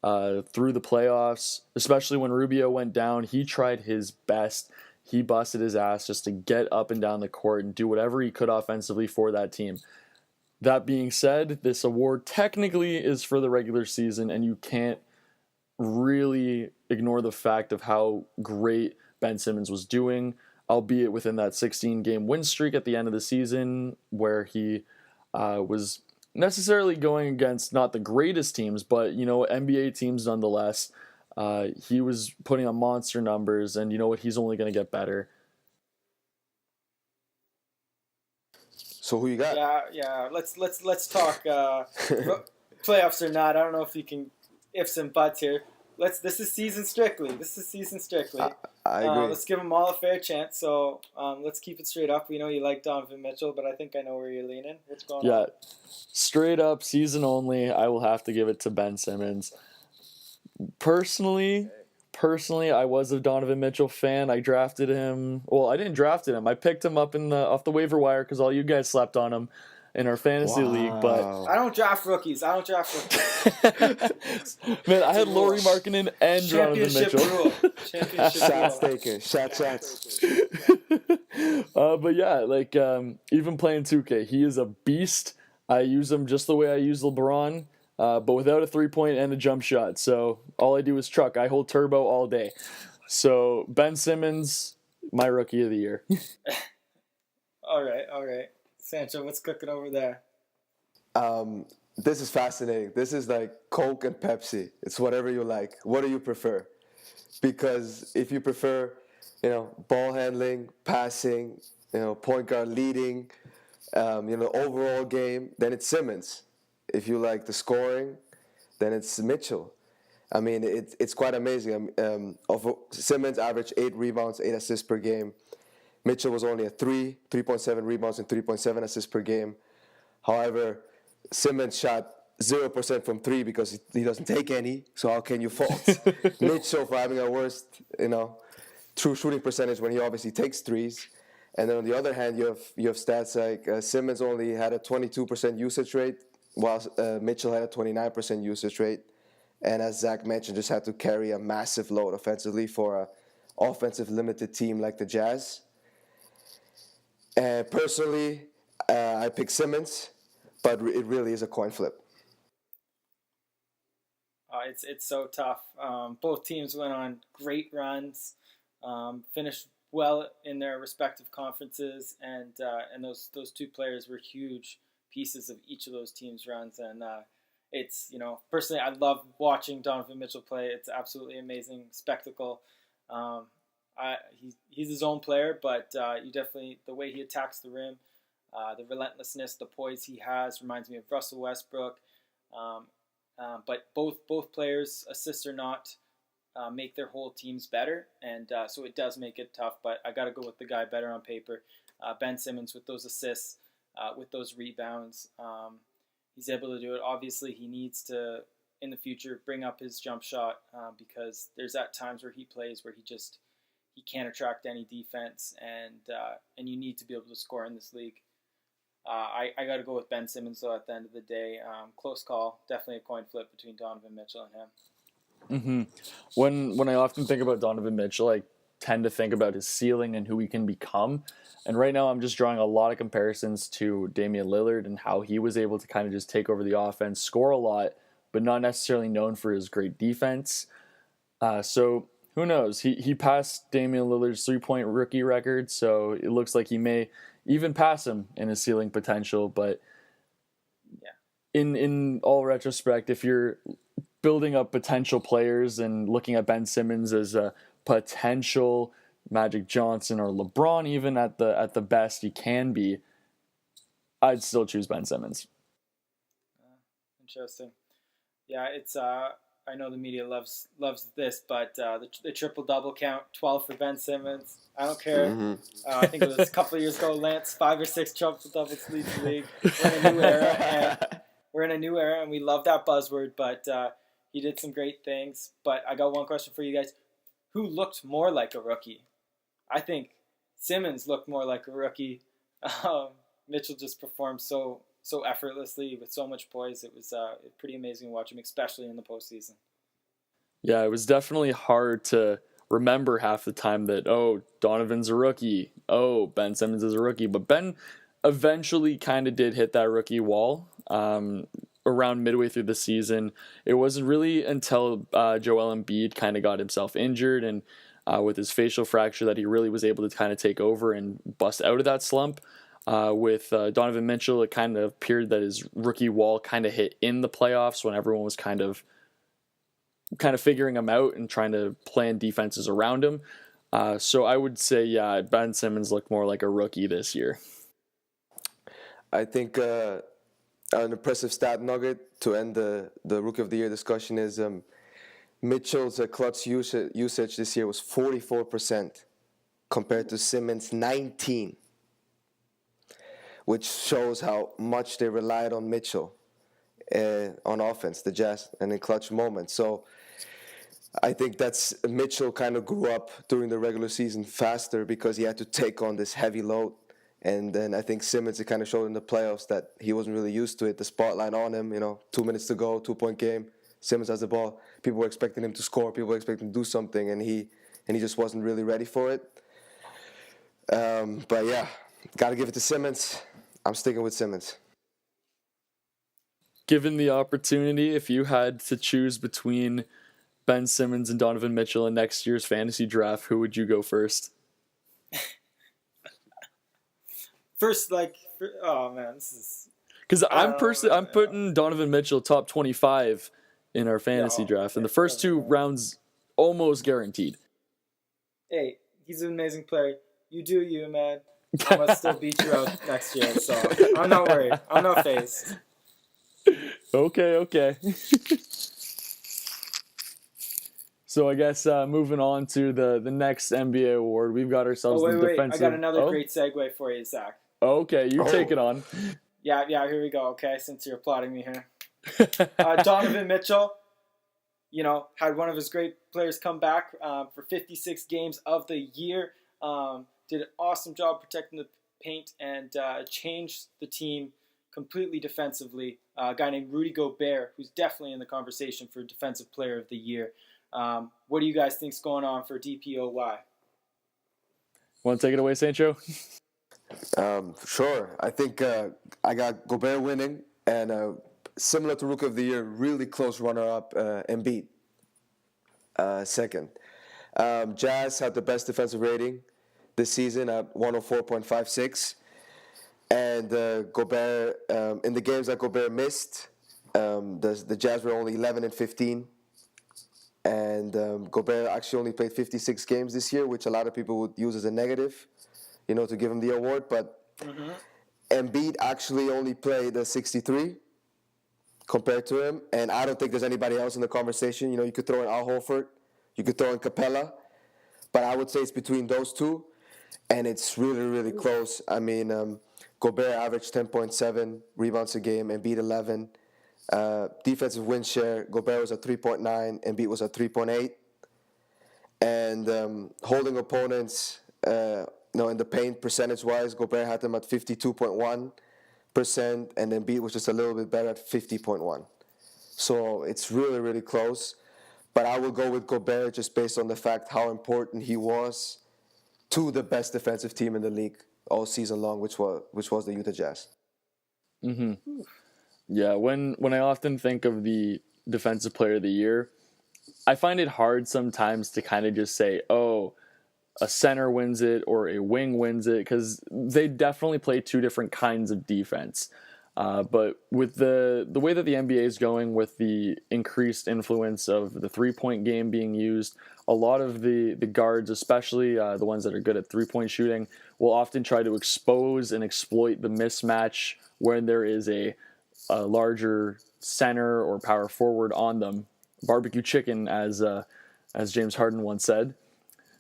through the playoffs, especially when Rubio went down, he tried his best. He busted his ass just to get up and down the court and do whatever he could offensively for that team. That being said, this award technically is for the regular season, and you can't really ignore the fact of how great Ben Simmons was doing, albeit within that 16-game win streak at the end of the season, where he was necessarily going against not the greatest teams, but NBA teams nonetheless. He was putting on monster numbers, and you know what? He's only going to get better. So who you got? Yeah. Let's talk playoffs or not. I don't know if you can ifs and buts here. This is season strictly. I agree. Let's give them all a fair chance. So let's keep it straight up. We know you like Donovan Mitchell, but I think I know where you're leaning. What's going on? Yeah, straight up season only. I will have to give it to Ben Simmons. Personally, I was a Donovan Mitchell fan. I drafted him. Well, I didn't draft him. I picked him up off the waiver wire because all you guys slept on him in our fantasy league. But I don't draft rookies. man, I had Lauri Markkanen and Donovan Mitchell. Shots taken. Shots. But yeah, even playing 2K, he is a beast. I use him just the way I use LeBron. But without a 3-point and a jump shot. So all I do is truck. I hold turbo all day. So Ben Simmons, my Rookie of the Year. All right. Sancho, what's cooking over there? This is fascinating. This is like Coke and Pepsi. It's whatever you like. What do you prefer? Because if you prefer, ball handling, passing, point guard leading, overall game, then it's Simmons. If you like the scoring, then it's Mitchell. I mean, it's quite amazing. Simmons averaged 8 rebounds, 8 assists per game. Mitchell was only at 3.7 rebounds and 3.7 assists per game. However, Simmons shot 0% from 3 because he doesn't take any. So how can you fault Mitchell for having a worst, true shooting percentage when he obviously takes threes? And then on the other hand, you have stats like Simmons only had a 22% usage rate, while Mitchell had a 29% usage rate. And as Zach mentioned, just had to carry a massive load offensively for an offensive limited team like the Jazz. And personally, I pick Simmons, but it really is a coin flip. It's so tough. Both teams went on great runs, finished well in their respective conferences, and those two players were huge pieces of each of those teams' runs. And it's personally, I love watching Donovan Mitchell play. It's absolutely amazing spectacle. He's his own player, but you definitely, the way he attacks the rim, the relentlessness, the poise he has reminds me of Russell Westbrook. But both players, assists or not, make their whole teams better, and so it does make it tough. But I got to go with the guy better on paper, Ben Simmons, with those assists, with those rebounds. He's able to do it. Obviously, he needs to, in the future, bring up his jump shot because there's at times where he plays where he can't attract any defense, and you need to be able to score in this league. I got to go with Ben Simmons, though, at the end of the day. Close call. Definitely a coin flip between Donovan Mitchell and him. When I often think about Donovan Mitchell, I tend to think about his ceiling and who he can become. And right now, I'm just drawing a lot of comparisons to Damian Lillard and how he was able to kind of just take over the offense, score a lot, but not necessarily known for his great defense. So who knows? He passed Damian Lillard's 3-point rookie record, so it looks like he may even pass him in his ceiling potential. But in all retrospect, if you're building up potential players and looking at Ben Simmons as a potential Magic Johnson or LeBron, even at the best he can be, I'd still choose Ben Simmons. Interesting. Yeah, it's I know the media loves this, but the triple double count, 12 for Ben Simmons. I don't care. Mm-hmm. I think it was a couple of years ago. Lance, 5 or 6 triple doubles leads the league. We're in a new era, and we love that buzzword. But he did some great things. But I got one question for you guys: who looked more like a rookie? I think Simmons looked more like a rookie. Mitchell just performed so effortlessly with so much poise. It was pretty amazing to watch him, especially in the postseason. Yeah, it was definitely hard to remember half the time that, oh, Donovan's a rookie. Oh, Ben Simmons is a rookie. But Ben eventually kind of did hit that rookie wall around midway through the season. It wasn't really until Joel Embiid kind of got himself injured and with his facial fracture that he really was able to kind of take over and bust out of that slump. With Donovan Mitchell, it kind of appeared that his rookie wall kind of hit in the playoffs when everyone was kind of figuring him out and trying to plan defenses around him. So I would say, yeah, Ben Simmons looked more like a rookie this year. I think an impressive stat nugget to end the Rookie of the Year discussion is Mitchell's clutch usage this year was 44% compared to Simmons' 19%, which shows how much they relied on Mitchell on offense, the Jazz, and in clutch moments. So I think that's Mitchell kind of grew up during the regular season faster because he had to take on this heavy load. And then I think Simmons, it kind of showed in the playoffs that he wasn't really used to it. The spotlight on him, 2 minutes to go, 2-point game. Simmons has the ball. People were expecting him to score. People were expecting him to do something, and he just wasn't really ready for it. But yeah, got to give it to Simmons. I'm sticking with Simmons. Given the opportunity, if you had to choose between Ben Simmons and Donovan Mitchell in next year's fantasy draft, who would you go first? First, oh man, this is because I'm putting Donovan Mitchell top 25 in our fantasy draft, and the first 2 rounds almost guaranteed. Hey, he's an amazing player. You do you, man. I must still beat you out next year, so I'm not worried. I'm not phased. Okay. So I guess moving on to the next NBA award, we've got ourselves the defensive. I got another great segue for you, Zach. Okay, you take it on. Yeah, here we go, okay, since you're applauding me here. Donovan Mitchell, had one of his great players come back for 56 games of the year. Did an awesome job protecting the paint and changed the team completely defensively. A guy named Rudy Gobert, who's definitely in the conversation for Defensive Player of the Year. What do you guys think's going on for DPOY? Want to take it away, Sancho? Sure. I think I got Gobert winning, and similar to Rookie of the Year, really close runner-up, Embiid, second. Jazz had the best defensive rating this season at 104.56, and Gobert, in the games that Gobert missed, the Jazz were only 11-15, and Gobert actually only played 56 games this year, which a lot of people would use as a negative, to give him the award, but Embiid actually only played 63 compared to him, and I don't think there's anybody else in the conversation. You could throw in Al Horford, you could throw in Capella, but I would say it's between those two, and it's really, really close. I mean, Gobert averaged 10.7 rebounds a game, Embiid 11. Defensive win share, Gobert was at 3.9, Embiid was at 3.8. And holding opponents, in the paint percentage-wise, Gobert had them at 52.1%, and Embiid was just a little bit better at 50.1%. So it's really, really close. but I will go with Gobert just based on the fact how important he was to the best defensive team in the league all season long, which was the Utah Jazz. Yeah, when I often think of the defensive player of the year, I find it hard sometimes to kind of just say, oh, a center wins it or a wing wins it, because they definitely play two different kinds of defense. But with the way that the NBA is going, with the increased influence of the 3-point game being used, a lot of the guards, especially the ones that are good at 3-point shooting, will often try to expose and exploit the mismatch when there is a larger center or power forward on them. Barbecue chicken, as James Harden once said.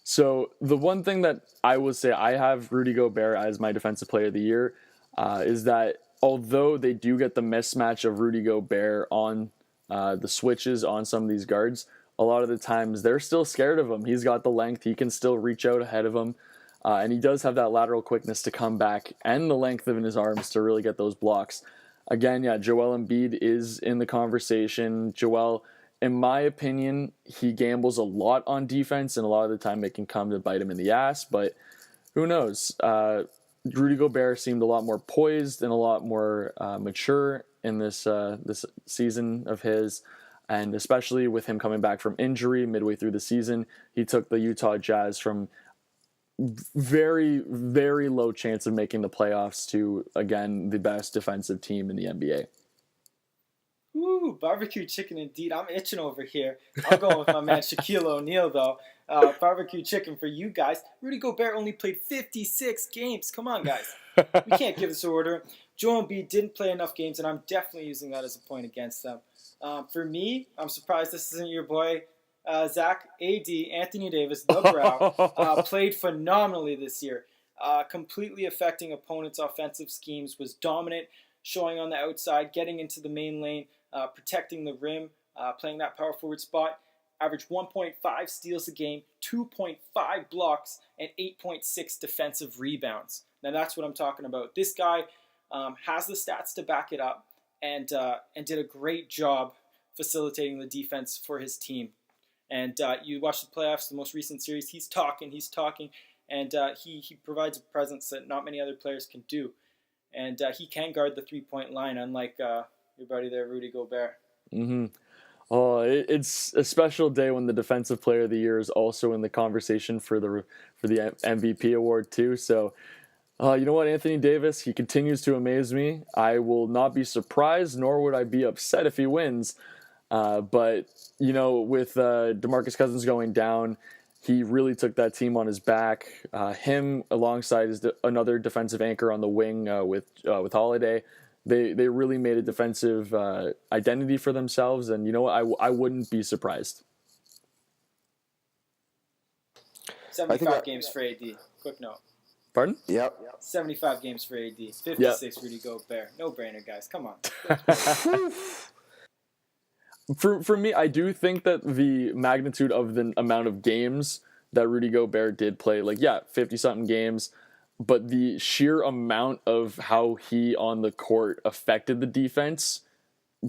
So the one thing that I will say, I have Rudy Gobert as my defensive player of the year, is that although they do get the mismatch of Rudy Gobert on the switches on some of these guards, a lot of the times they're still scared of him. He's got the length. He can still reach out ahead of him. And he does have that lateral quickness to come back and the length in his arms to really get those blocks. Again, yeah, Joel Embiid is in the conversation. Joel, in my opinion, he gambles a lot on defense, and a lot of the time it can come to bite him in the ass, but who knows? Rudy Gobert seemed a lot more poised and a lot more mature in this season of his, and especially with him coming back from injury midway through the season, he took the Utah Jazz from very, very low chance of making the playoffs to, again, the best defensive team in the NBA. Ooh, barbecue chicken indeed. I'm itching over here. I'm going with my man Shaquille O'Neal, though. Barbecue chicken for you guys. Rudy Gobert only played 56 games. Come on, guys. We can't give this order. Joel Embiid didn't play enough games, and I'm definitely using that as a point against them. For me, I'm surprised this isn't your boy, Zach. AD, Anthony Davis, the Brow, played phenomenally this year. Completely affecting opponents' offensive schemes, was dominant, showing on the outside, getting into the main lane, protecting the rim, playing that power forward spot. Averaged 1.5 steals a game, 2.5 blocks, and 8.6 defensive rebounds. Now that's what I'm talking about. This guy has the stats to back it up, and did a great job facilitating the defense for his team. And you watch the playoffs, the most recent series, he's talking, and he provides a presence that not many other players can do. And he can guard the 3-point line, unlike your buddy there, Rudy Gobert. Mm-hmm. Oh, it's a special day when the Defensive Player of the Year is also in the conversation for the MVP award too. So, you know what, Anthony Davis, he continues to amaze me. I will not be surprised, nor would I be upset if he wins. But you know, with DeMarcus Cousins going down, he really took that team on his back. Him alongside another defensive anchor on the wing with Holiday. They really made a defensive identity for themselves, and you know what? I wouldn't be surprised. 75 games for AD. Quick note. Pardon? Yep. 75 games for AD. 56 Rudy Gobert. No brainer, guys. Come on. For me, I do think that the magnitude of the amount of games that Rudy Gobert did play, 50-something games, but the sheer amount of how he on the court affected the defense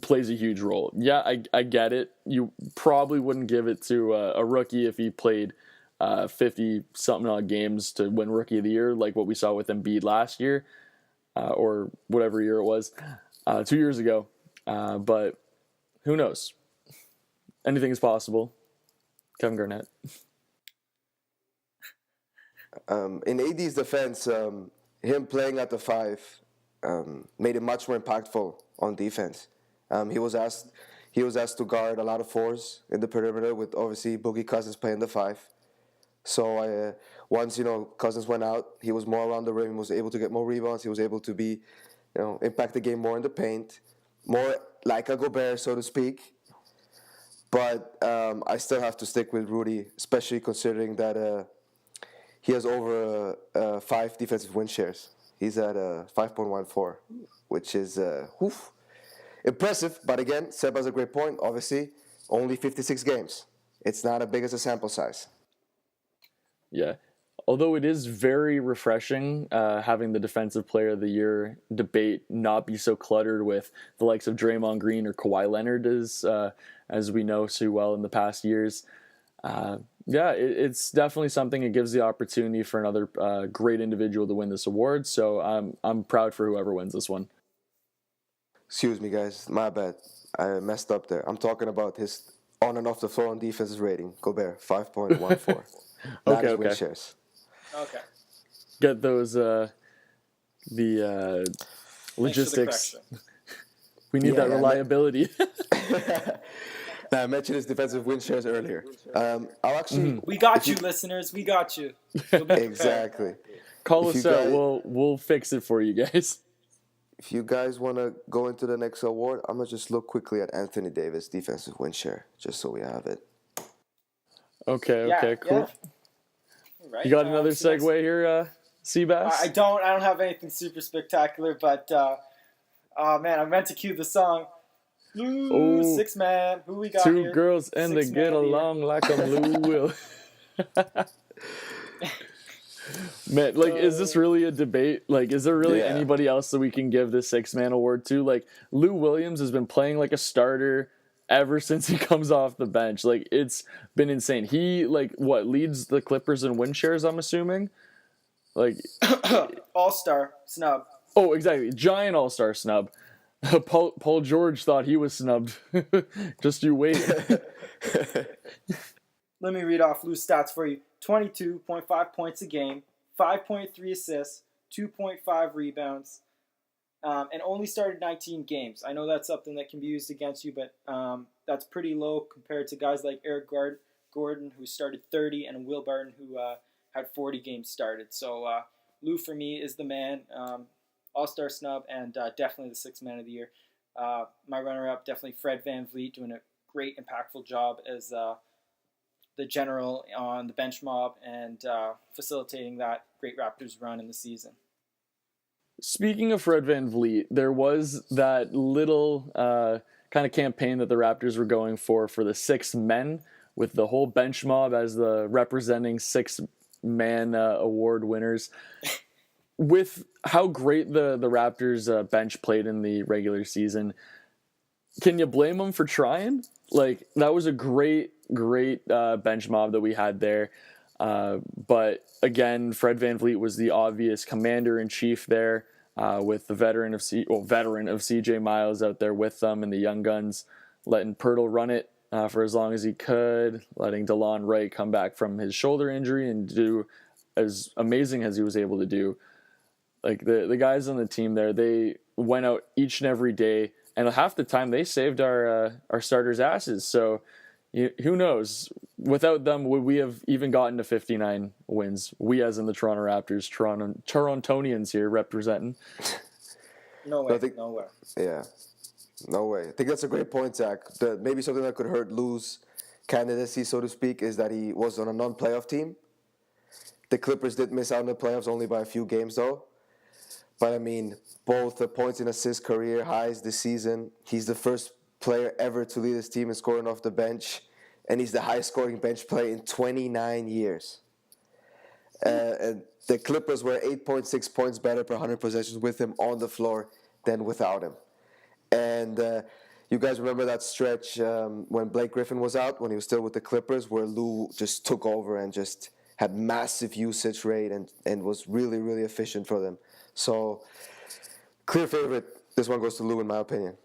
plays a huge role. Yeah, I get it. You probably wouldn't give it to a rookie if he played 50-something odd games to win Rookie of the Year, like what we saw with Embiid last year, or whatever year it was, 2 years ago. But who knows? Anything is possible. Kevin Garnett. In AD's defense, him playing at the 5 made it much more impactful on defense. He was asked to guard a lot of 4s in the perimeter, with obviously Boogie Cousins playing the 5. So once Cousins went out, he was more around the rim. He was able to get more rebounds. He was able to be, impact the game more in the paint, more like a Gobert, so to speak. But I still have to stick with Rudy, especially considering that he has over 5 defensive win shares. He's at 5.14, which is impressive. But again, Seb has a great point. Obviously, only 56 games. It's not as big as a sample size. Yeah. Although it is very refreshing having the Defensive Player of the Year debate not be so cluttered with the likes of Draymond Green or Kawhi Leonard, as we know so well in the past years. Yeah, it's definitely something. It gives the opportunity for another great individual to win this award. So I'm proud for whoever wins this one. Excuse me, guys. My bad. I messed up there. I'm talking about his on and off the floor on defenses rating. Gobert, 5.14. Not his win Okay. shares. Okay. Get those the Thanks for the logistics. correction. We need that reliability. Now, I mentioned his defensive win shares earlier. I'll actually. We got you, listeners. We got you. You'll be prepared. Exactly. Call If us you out. guys- We'll fix it for you guys. If you guys want to go into the next award, I'm going to just look quickly at Anthony Davis' defensive win share, just so we have it. Okay. Yeah, Okay. Cool. Yeah. Right. You got another so next- segue here, Seabass? I don't have anything super spectacular, but oh man, I meant to cue the song. Ooh, Oh. 6 man. Who we got Two here? girls and they 6 man get of the year. along like a Lou will. Man, like, is this really a debate? Like, is there really Yeah. anybody else that we can give this 6-man award to? Like, Lou Williams has been playing like a starter ever since he comes off the bench. Like, it's been insane. He, like, leads the Clippers in win shares, I'm assuming? Like, All-star snub. oh, exactly. Giant all-star snub. Paul George thought he was snubbed. Just you wait. Let me read off Lou's stats for you. 22.5 points a game, 5.3 assists, 2.5 rebounds, and only started 19 games. I know that's something that can be used against you, but that's pretty low compared to guys like Eric Gordon, who started 30, and Will Barton, who had 40 games started. So Lou, for me, is the man. All-star snub, and definitely the 6th man of the year. My runner-up, definitely Fred VanVleet, doing a great, impactful job as the general on the bench mob and facilitating that great Raptors run in the season. Speaking of Fred VanVleet, there was that little kind of campaign that the Raptors were going for the 6 men, with the whole bench mob as the representing 6-man award winners. With how great the Raptors bench played in the regular season, can you blame them for trying? Like, that was a great bench mob that we had there. But again, Fred VanVleet was the obvious commander-in-chief there, with the veteran of CJ Miles out there with them, and the young guns letting Pirtle run it for as long as he could, letting DeLon Wright come back from his shoulder injury and do as amazing as he was able to do. Like, the guys on the team there, they went out each and every day, and half the time they saved our starters' asses. So who knows? Without them, would we have even gotten to 59 wins? We, as in the Toronto Raptors, Torontonians here representing. No way. Yeah, no way. I think that's a great point, Zach. Maybe something that could hurt Lou's candidacy, so to speak, is that he was on a non-playoff team. The Clippers did miss out on the playoffs only by a few games, though. But, I mean, both the points and assists career highs this season. He's the first player ever to lead his team in scoring off the bench. And he's the highest scoring bench player in 29 years. And the Clippers were 8.6 points better per 100 possessions with him on the floor than without him. And you guys remember that stretch when Blake Griffin was out, when he was still with the Clippers, where Lou just took over and just had massive usage rate and was really, really efficient for them. So, clear favorite. This one goes to Lou, in my opinion.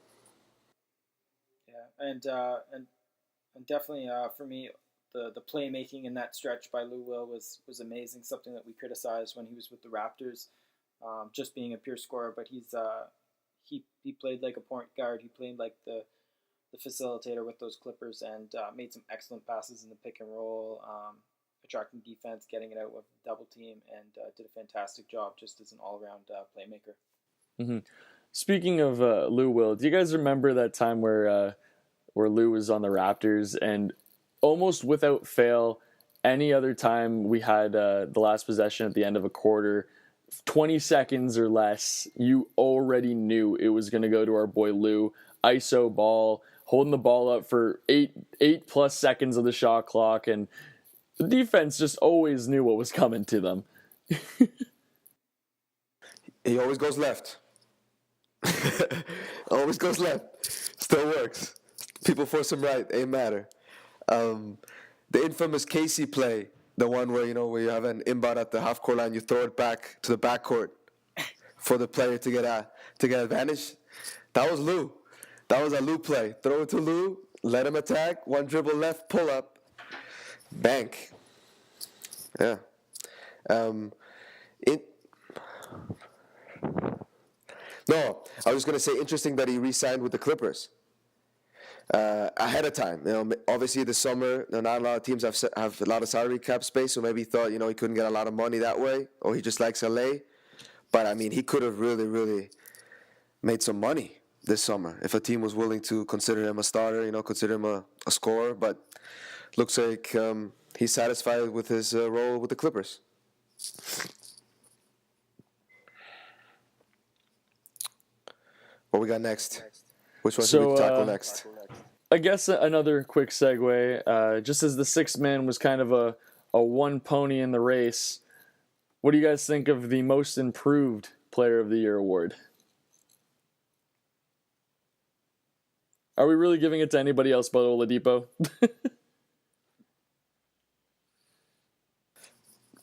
Yeah, and definitely for me, the playmaking in that stretch by Lou Will was amazing. Something that we criticized when he was with the Raptors, just being a pure scorer. But he played like a point guard. He played like the facilitator with those Clippers, and made some excellent passes in the pick and roll. Attracting defense, getting it out with double team, and did a fantastic job just as an all-around playmaker. Mm-hmm. Speaking of Lou Will, do you guys remember that time where Lou was on the Raptors, and almost without fail, any other time we had the last possession at the end of a quarter, 20 seconds or less, you already knew it was going to go to our boy Lou. ISO ball, holding the ball up for eight plus seconds of the shot clock, and The defense just always knew what was coming to them. He always goes left. Always goes left. Still works. People force him right. Ain't matter. The infamous Casey play, the one where where you have an inbound at the half court line, you throw it back to the back court for the player to get advantage. That was Lou. That was a Lou play. Throw it to Lou, let him attack. One dribble left, pull up, bank. Yeah. No, I was going to say interesting that he re-signed with the Clippers ahead of time. Obviously this summer, not a lot of teams have a lot of salary cap space, so maybe he thought he couldn't get a lot of money that way, or he just likes LA. But I mean, he could have really, really made some money this summer if a team was willing to consider him a starter, consider him a scorer. But looks like he's satisfied with his role with the Clippers. What we got next? Which one should we tackle next? I guess another quick segue. Just as the sixth man was kind of a one pony in the race, what do you guys think of the most improved player of the year award? Are we really giving it to anybody else but Oladipo?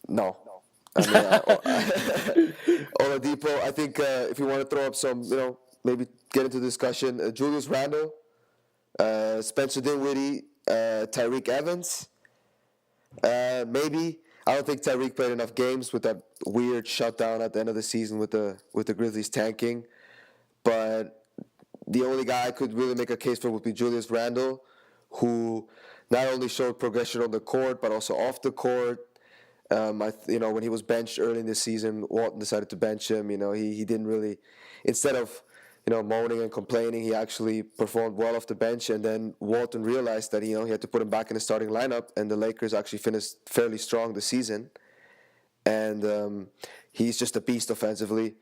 No. I mean, Oladipo, I think if you want to throw up some, maybe get into discussion, Julius Randle, Spencer Dinwiddie, Tyreek Evans, maybe. I don't think Tyreek played enough games with that weird shutdown at the end of the season with the Grizzlies tanking. But the only guy I could really make a case for would be Julius Randle, who not only showed progression on the court but also off the court. When he was benched early in the season, Walton decided to bench him. He didn't really, instead of moaning and complaining, he actually performed well off the bench. And then Walton realized that he had to put him back in the starting lineup, and the Lakers actually finished fairly strong this season. And he's just a beast offensively.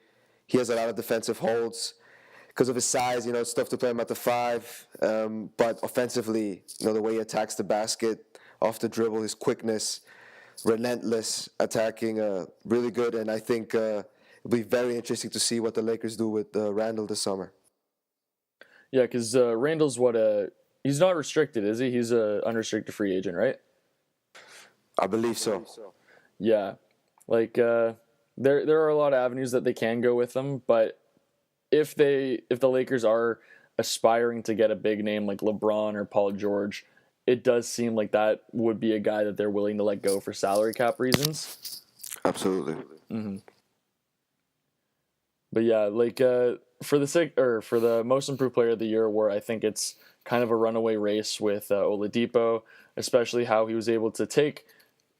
He has a lot of defensive holds because of his size. It's tough to play him at the 5, but offensively, the way he attacks the basket off the dribble, his quickness. Relentless attacking, really good, and I think it'll be very interesting to see what the Lakers do with Randle this summer. Yeah, because Randle's he's not restricted, is he? He's a unrestricted free agent, right? I believe so. Yeah, there are a lot of avenues that they can go with him, but if the Lakers are aspiring to get a big name like LeBron or Paul George, it does seem like that would be a guy that they're willing to let go for salary cap reasons. Absolutely. Mm-hmm. But yeah, for the most improved player of the year award, I think it's kind of a runaway race with Oladipo, especially how he was able to take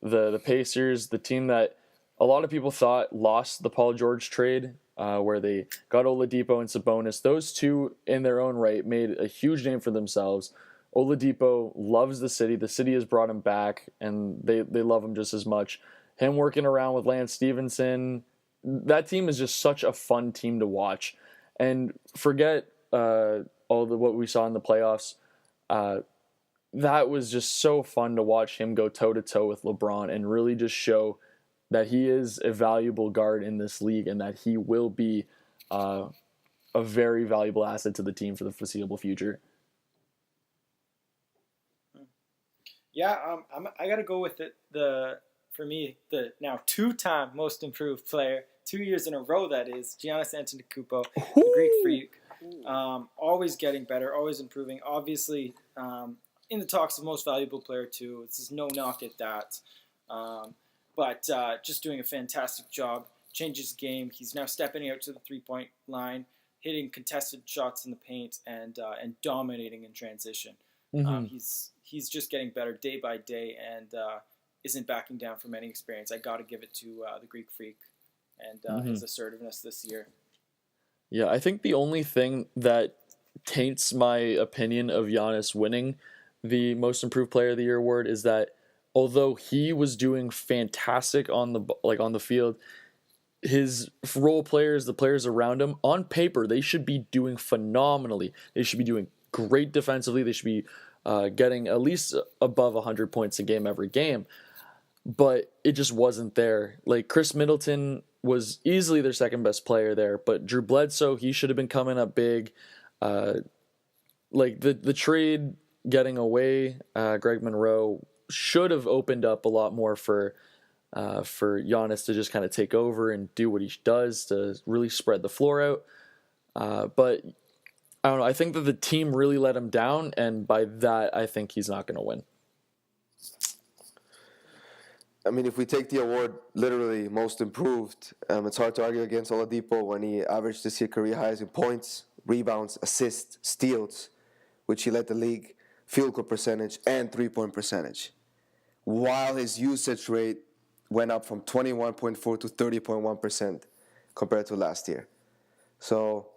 the Pacers, the team that a lot of people thought lost the Paul George trade, where they got Oladipo and Sabonis. Those two, in their own right, made a huge name for themselves. Oladipo loves the city. The city has brought him back, and they love him just as much. Him working around with Lance Stevenson, that team is just such a fun team to watch. And forget what we saw in the playoffs. That was just so fun to watch him go toe-to-toe with LeBron and really just show that he is a valuable guard in this league and that he will be a very valuable asset to the team for the foreseeable future. Yeah, I got to go with it. For me, the now 2-time most improved player, 2 years in a row, that is, Giannis Antetokounmpo, the Greek Freak. Always getting better, always improving. Obviously, in the talks of most valuable player too. This is no knock at that. But just doing a fantastic job. Changes game. He's now stepping out to the 3-point line, hitting contested shots in the paint, and dominating in transition. Mm-hmm. He's just getting better day by day, and isn't backing down from any experience. I got to give it to the Greek Freak and his assertiveness this year. Yeah, I think the only thing that taints my opinion of Giannis winning the Most Improved Player of the Year award is that although he was doing fantastic on the field, his role players, the players around him, on paper, they should be doing phenomenally. They should be doing great defensively. They should be getting at least above 100 points a game every game. but it just wasn't there. Like Chris Middleton was easily their second best player there, but Drew Bledsoe, he should have been coming up big. Like the trade getting away, Greg Monroe should have opened up a lot more for Giannis to just kind of take over and do what he does to really spread the floor out. But I don't know. I think that the team really let him down, and by that, I think he's not going to win. I mean, if we take the award literally most improved, it's hard to argue against Oladipo when he averaged this year career highs in points, rebounds, assists, steals, which he led the league, field goal percentage, and three-point percentage, while his usage rate went up from 21.4 to 30.1% compared to last year. So,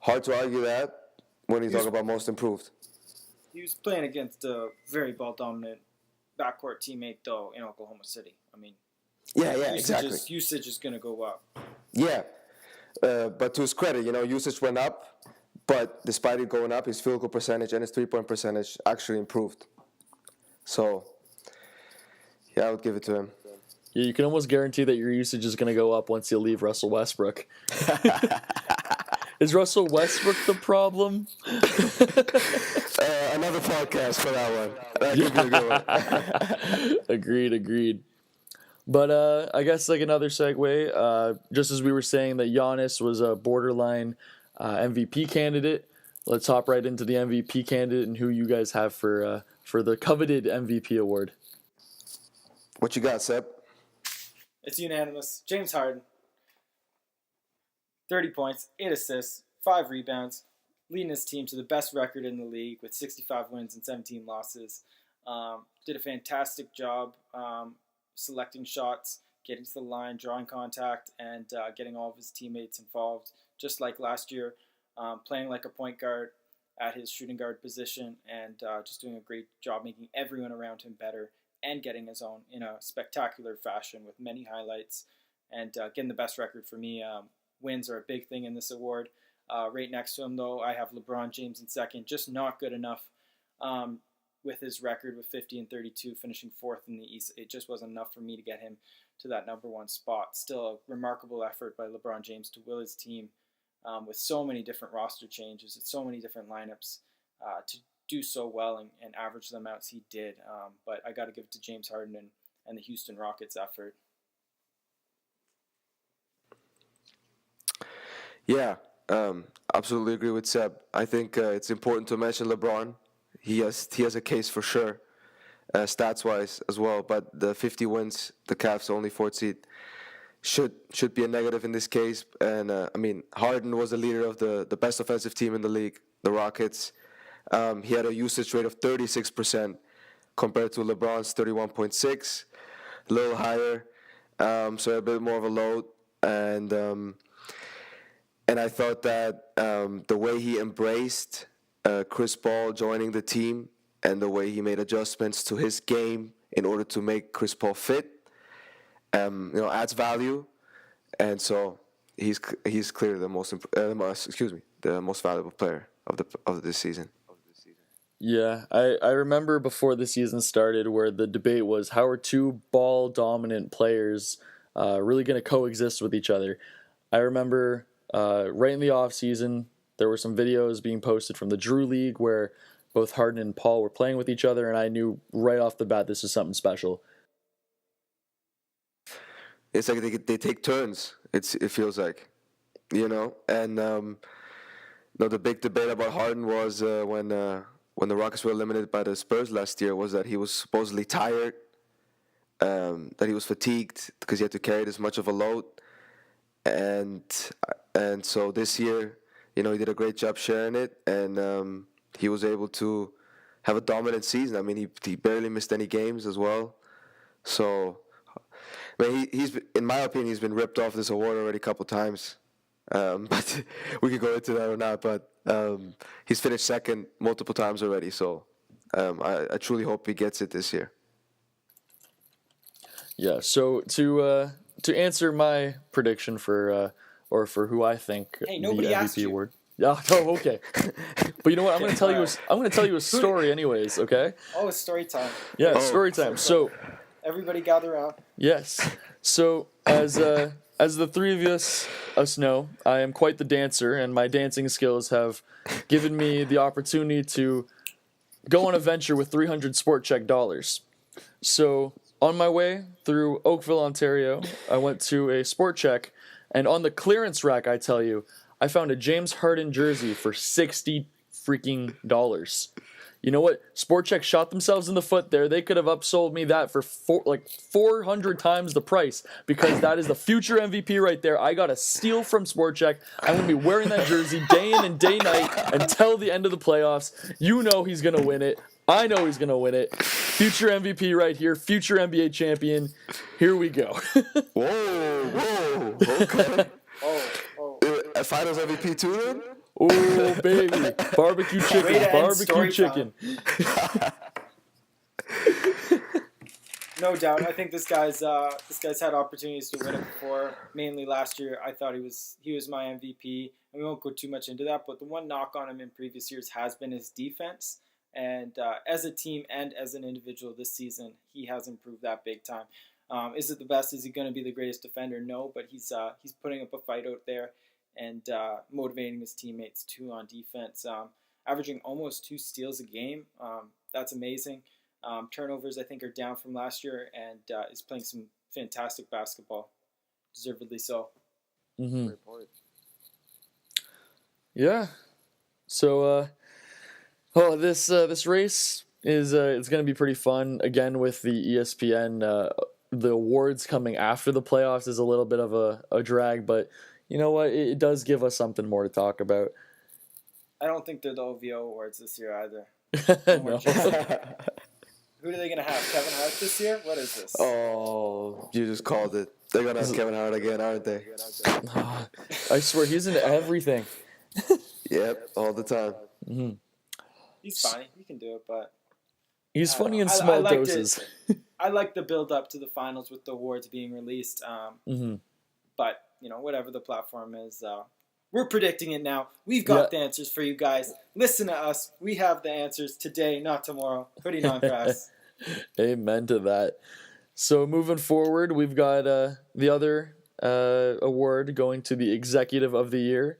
hard to argue that when you talk about most improved. He was playing against a very ball-dominant backcourt teammate, though, in Oklahoma City. I mean, exactly. Usage is going to go up. Yeah, but to his credit, usage went up, but despite it going up, his field goal percentage and his three-point percentage actually improved. So, yeah, I would give it to him. Yeah, you can almost guarantee that your usage is going to go up once you leave Russell Westbrook. Is Russell Westbrook the problem? Another podcast for that one. That could be a good one. Agreed. But I guess like another segue, just as we were saying that Giannis was a borderline MVP candidate, let's hop right into the MVP candidate and who you guys have for the coveted MVP award. What you got, Seb? It's unanimous. James Harden. 30 points, 8 assists, 5 rebounds, leading his team to the best record in the league with 65 wins and 17 losses. Did a fantastic job selecting shots, getting to the line, drawing contact, and getting all of his teammates involved. Just like last year, playing like a point guard at his shooting guard position and just doing a great job making everyone around him better and getting his own in a spectacular fashion with many highlights and getting the best record for me. Wins are a big thing in this award. Right next to him, though, I have LeBron James in second. Just not good enough with his record with 50 and 32, finishing fourth in the East. It just wasn't enough for me to get him to that number one spot. Still a remarkable effort by LeBron James to will his team with so many different roster changes and so many different lineups to do so well and average them out as he did. But I got to give it to James Harden and the Houston Rockets effort. Yeah, absolutely agree with Seb. I think it's important to mention LeBron. He has a case for sure, stats-wise as well. But the 50 wins, the Cavs only fourth seed, should be a negative in this case. And I mean, Harden was the leader of the best offensive team in the league, the Rockets. He had a usage rate of 36% compared to LeBron's 31.6, a little higher, so a bit more of a load. And I thought that the way he embraced Chris Paul joining the team and the way he made adjustments to his game in order to make Chris Paul fit, adds value. And so he's clearly the most valuable player of this season. Yeah, I remember before the season started where the debate was how are two ball-dominant players really going to coexist with each other. I remember right in the offseason, there were some videos being posted from the Drew League where both Harden and Paul were playing with each other, and I knew right off the bat this was something special. It's like they take turns, it feels like, And the big debate about Harden was when the Rockets were eliminated by the Spurs last year was that he was supposedly tired, that he was fatigued because he had to carry this much of a load. And so this year, he did a great job sharing it, and he was able to have a dominant season. I mean, he barely missed any games as well. So, I mean, he's in my opinion, he's been ripped off this award already a couple times. But we could go into that or not. But he's finished second multiple times already. So I truly hope he gets it this year. Yeah. So to answer my prediction for who I think Hey, the nobody asked MVP you. award. Yeah. Oh, okay. But you know what? I'm going to tell you a story anyways. Okay. Oh, it's story time. Yeah, story time. So Everybody gather around. Yes. So as the three of us know, I am quite the dancer, and my dancing skills have given me the opportunity to go on a venture with 300 Sport Check dollars. So on my way through Oakville, Ontario, I went to a Sport Check, and on the clearance rack, I tell you, I found a James Harden jersey for $60 freaking dollars. You know what? Sport Check shot themselves in the foot there. They could have upsold me that for 400 times the price, because that is the future MVP right there. I got a steal from Sport Check. I'm going to be wearing that jersey day in and day night until the end of the playoffs. You know he's going to win it. I know he's going to win it. Future MVP right here. Future NBA champion. Here we go. Whoa. Okay. Oh. Finals MVP too then? Oh, baby. Barbecue Way chicken. to end Barbecue story chicken. No doubt. I think this guy's had opportunities to win it before. Mainly last year, I thought he was my MVP, and we won't go too much into that. But the one knock on him in previous years has been his defense. And as a team and as an individual this season, he has improved that big time. Is it the best? Is he going to be the greatest defender? No, but he's putting up a fight out there and motivating his teammates too on defense. Averaging almost 2 steals a game. That's amazing. Turnovers, I think, are down from last year, and is playing some fantastic basketball, deservedly so. Mm-hmm. Great point. Yeah. So, this race is it's going to be pretty fun. Again, with the ESPN, the awards coming after the playoffs is a little bit of a drag, but you know what? It does give us something more to talk about. I don't think they're the OVO awards this year either. No. Who are they going to have? Kevin Hart this year? What is this? Oh, you just called it. They're gonna have Kevin Hart again, aren't they? I swear, he's into everything. Yep, all the time. Mm-hmm. He's funny. He can do it, but He's funny in I small liked doses. I like the build up to the finals with the awards being released. Mm-hmm. But whatever the platform is, we're predicting it now. We've got the answers for you guys. Listen to us. We have the answers today, not tomorrow. Hoodie non-grass. Amen to that. So moving forward, we've got the other award going to the Executive of the Year.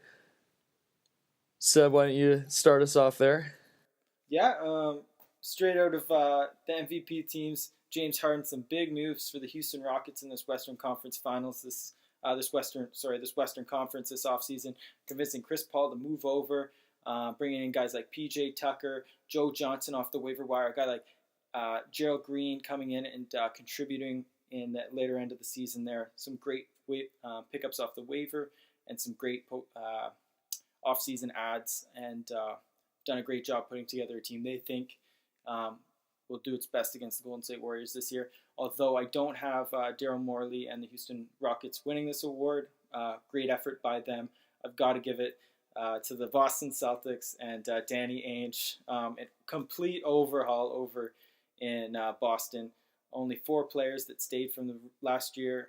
Seb, why don't you start us off there? Yeah, straight out of the MVP teams, James Harden, some big moves for the Houston Rockets in this Western Conference Finals. This Western Conference this offseason, convincing Chris Paul to move over, bringing in guys like PJ Tucker, Joe Johnson off the waiver wire, a guy like Gerald Green coming in and contributing in that later end of the season there. Some great pickups off the waiver and some great off-season ads, and done a great job putting together a team they think will do its best against the Golden State Warriors this year. Although I don't have Daryl Morey and the Houston Rockets winning this award. Great effort by them. I've got to give it to the Boston Celtics and Danny Ainge. A complete overhaul over in Boston. Only 4 players that stayed from the last year,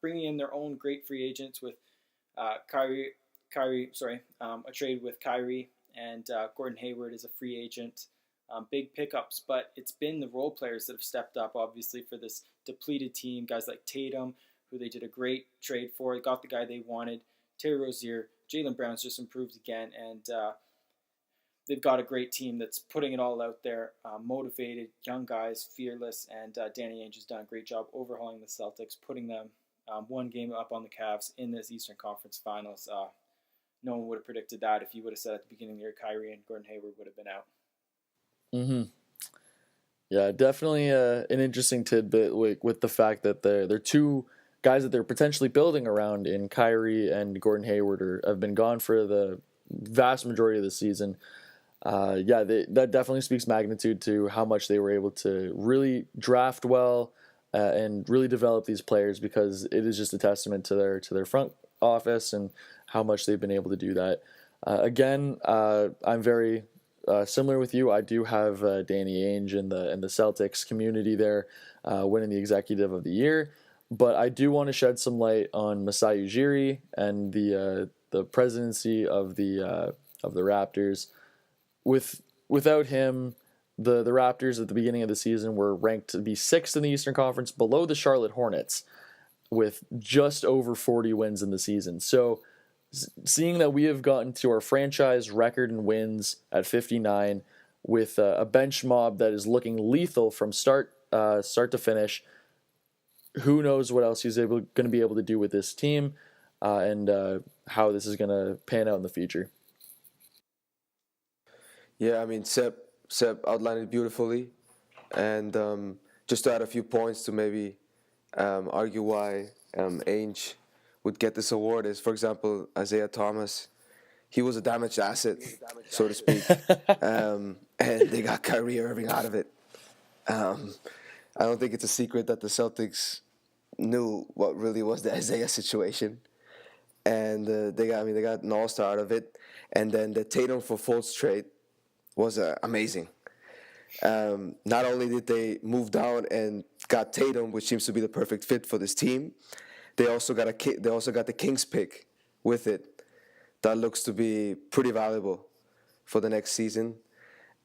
bringing in their own great free agents with a trade with Kyrie, and Gordon Hayward is a free agent. Big pickups, but it's been the role players that have stepped up, obviously, for this depleted team. Guys like Tatum, who they did a great trade for, got the guy they wanted. Terry Rozier, Jaylen Brown's just improved again, and they've got a great team that's putting it all out there, motivated, young guys, fearless, and Danny Ainge has done a great job overhauling the Celtics, putting them one game up on the Cavs in this Eastern Conference Finals. No one would have predicted that if you would have said at the beginning of the year Kyrie and Gordon Hayward would have been out. Mm-hmm. Yeah, definitely an interesting tidbit with the fact that they're 2 guys that they're potentially building around in Kyrie and Gordon Hayward have been gone for the vast majority of the season. That definitely speaks magnitude to how much they were able to really draft well and really develop these players, because it is just a testament to their front office and how much they've been able to do that. Again, I'm very similar with you. I do have Danny Ainge in the Celtics community there, winning the Executive of the Year. But I do want to shed some light on Masai Ujiri and the presidency of the Raptors. Without him, the Raptors at the beginning of the season were ranked to be 6th in the Eastern Conference, below the Charlotte Hornets, with just over 40 wins in the season. So seeing that we have gotten to our franchise record in wins at 59, with a bench mob that is looking lethal from start to finish, who knows what else he's going to be able to do with this team, and how this is going to pan out in the future. Yeah, I mean, Seb outlined it beautifully. And just to add a few points to maybe argue why Ainge would get this award is, for example, Isaiah Thomas. He was a damaged asset, so to speak. And they got Kyrie Irving out of it. I don't think it's a secret that the Celtics knew what really was the Isaiah situation. And they got an all-star out of it. And then the Tatum for Fultz trade was amazing. Not only did they move down and got Tatum, which seems to be the perfect fit for this team, they also got the Kings pick with it. That looks to be pretty valuable for the next season.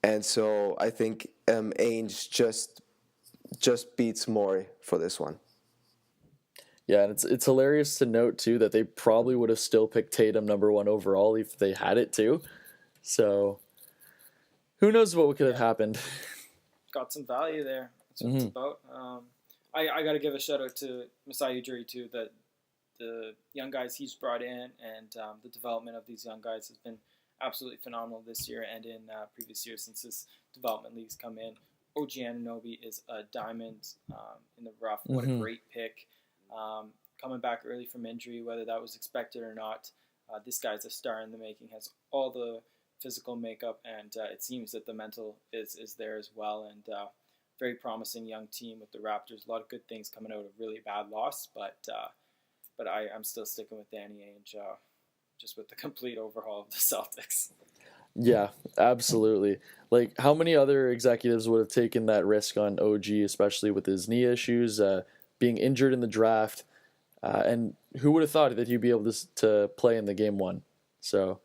And so I think Ainge just beats Morey for this one. Yeah, and it's hilarious to note too that they probably would have still picked Tatum number 1 overall if they had it too. So who knows what could have happened? Got some value there. That's what it's about. I got to give a shout out to Masai Ujiri too. That the young guys he's brought in and the development of these young guys has been absolutely phenomenal this year and in previous years since this development league's come in. OG Anunoby is a diamond in the rough. What a great pick. Coming back early from injury, whether that was expected or not, this guy's a star in the making, has all the physical makeup, and it seems that the mental is there as well, and very promising young team with the Raptors. A lot of good things coming out of a really bad loss, but I'm still sticking with Danny Ainge, just with the complete overhaul of the Celtics. Yeah, absolutely. Like, how many other executives would have taken that risk on OG, especially with his knee issues, being injured in the draft, and who would have thought that he'd be able to play in the game 1? So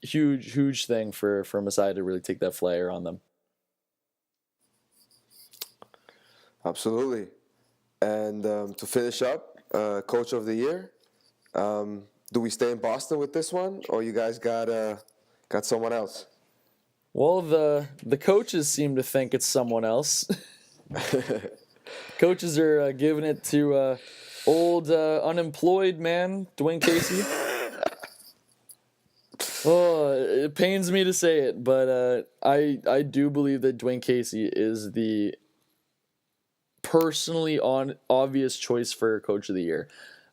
huge thing for Masai to really take that flyer on them. Absolutely. And to finish up, Coach of the Year, do we stay in Boston with this one, or you guys got someone else? Well, the coaches seem to think it's someone else. Coaches are giving it to old unemployed man, Dwayne Casey. Oh, it pains me to say it, but I do believe that Dwayne Casey is the personally obvious choice for Coach of the Year.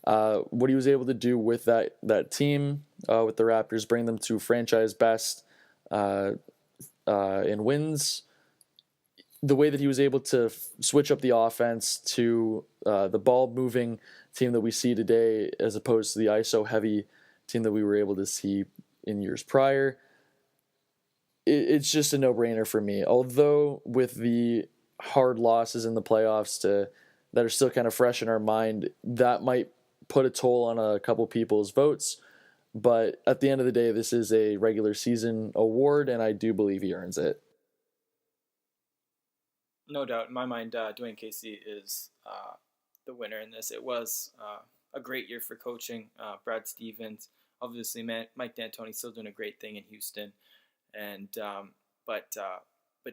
What he was able to do with that team, with the Raptors, bring them to franchise best in wins. The way that he was able to switch up the offense to the ball moving team that we see today, as opposed to the ISO heavy team that we were able to see in years prior, it's just a no-brainer for me. Although with the hard losses in the playoffs that are still kind of fresh in our mind, that might put a toll on a couple people's votes. But at the end of the day, this is a regular season award, and I do believe he earns it. No doubt. In my mind, Dwayne Casey is the winner in this. It was a great year for coaching. Brad Stevens, obviously, Mike D'Antoni still doing a great thing in Houston, and but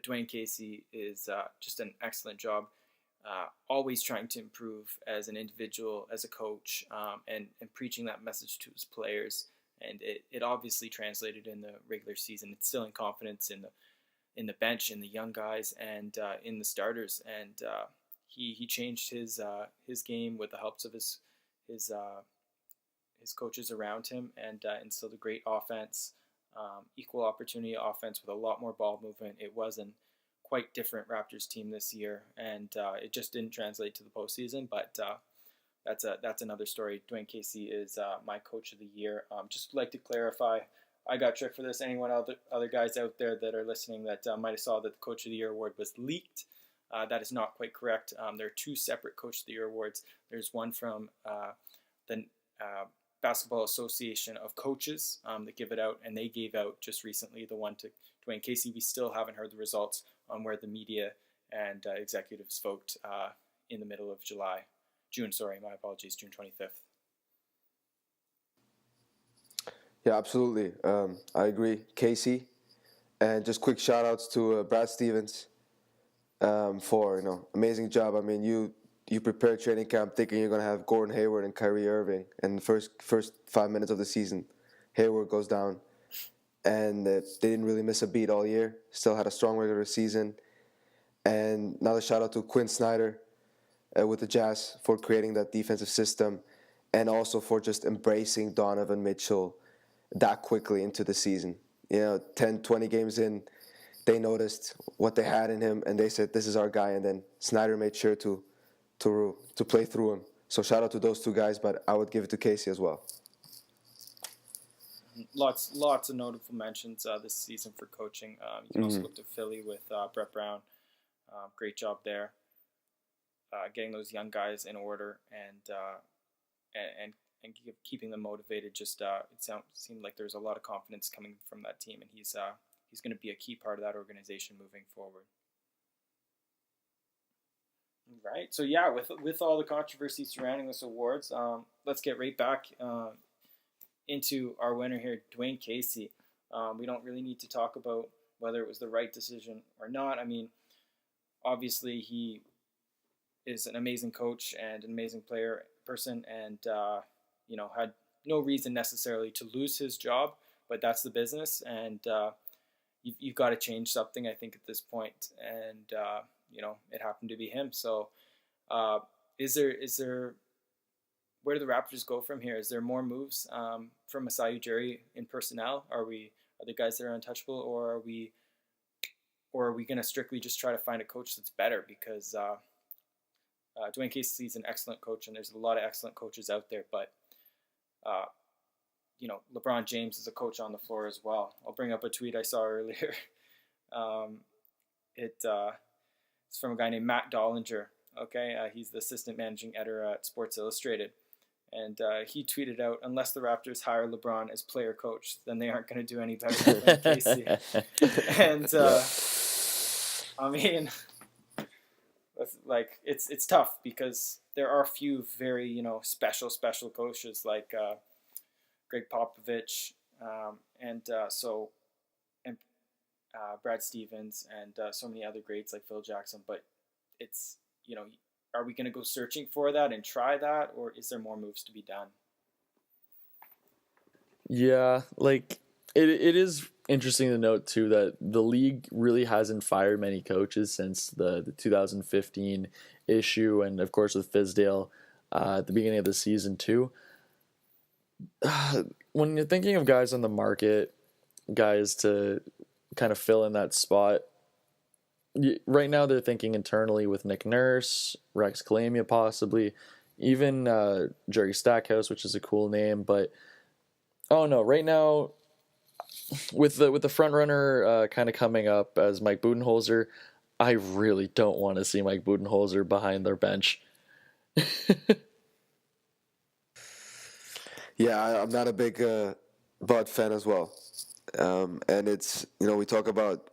Dwayne Casey is just an excellent job. Always trying to improve as an individual, as a coach, and preaching that message to his players. And it obviously translated in the regular season. It's still in confidence in the bench, in the young guys, and in the starters. And he changed his game with the helps of his coaches around him, and instilled a great offense, equal opportunity offense with a lot more ball movement. It was an quite different Raptors team this year, and it just didn't translate to the postseason. But that's another story. Dwayne Casey is my Coach of the Year. Just like to clarify, I got tricked for this. Anyone other guys out there that are listening that might have saw that the Coach of the Year award was leaked, that is not quite correct. There are two separate Coach of the Year awards. There's one from the Basketball Association of Coaches that give it out, and they gave out just recently the one to Dwayne Casey. We still haven't heard the results on where the media and executives vote in the middle of June, my apologies, June 25th. Yeah, absolutely. I agree. Casey. And just quick shout outs to Brad Stevens for amazing job. I mean, you prepared training camp thinking you're gonna have Gordon Hayward and Kyrie Irving, and the first 5 minutes of the season, Hayward goes down, and they didn't really miss a beat all year. Still had a strong regular season. And another shout out to Quinn Snyder with the Jazz for creating that defensive system, and also for just embracing Donovan Mitchell that quickly into the season. 10, 20 games in, they noticed what they had in him, and they said, "This is our guy." And then Snyder made sure to play through him. So shout out to those two guys, but I would give it to Casey as well. Lots of notable mentions this season for coaching. You can also look to Philly with Brett Brown. Great job there, getting those young guys in order and keeping them motivated. Just it seemed like there's a lot of confidence coming from that team, and he's going to be a key part of that organization moving forward. Right. So yeah, with all the controversy surrounding this awards, let's get right back into our winner here, Dwayne Casey. We don't really need to talk about whether it was the right decision or not. I mean, obviously he is an amazing coach and an amazing person, and had no reason necessarily to lose his job, but that's the business, and you've got to change something, I think, at this point, and it happened to be him. So is there where do the Raptors go from here? Is there more moves from Masai Ujiri in personnel? Are the guys that are untouchable, or are we going to strictly just try to find a coach that's better? Because Dwayne Casey is an excellent coach, and there's a lot of excellent coaches out there, but LeBron James is a coach on the floor as well. I'll bring up a tweet I saw earlier. It's from a guy named Matt Dollinger. Okay, he's the assistant managing editor at Sports Illustrated. And he tweeted out, "Unless the Raptors hire LeBron as player coach, then they aren't going to do any better than Casey." And I mean, it's tough because there are a few very special coaches like Greg Popovich and Brad Stevens and so many other greats like Phil Jackson. But it's are we going to go searching for that and try that, or is there more moves to be done? Yeah, it is interesting to note too that the league really hasn't fired many coaches since the 2015 issue, and of course with Fizdale at the beginning of the season too. When you're thinking of guys on the market, guys to kind of fill in that spot, right now they're thinking internally with Nick Nurse, Rex Kalamia possibly, even Jerry Stackhouse, which is a cool name. But oh no, right now with the front runner kind of coming up as Mike Budenholzer, I really don't want to see Mike Budenholzer behind their bench. Yeah, I'm not a big Bud fan as well. And it's, we talk about,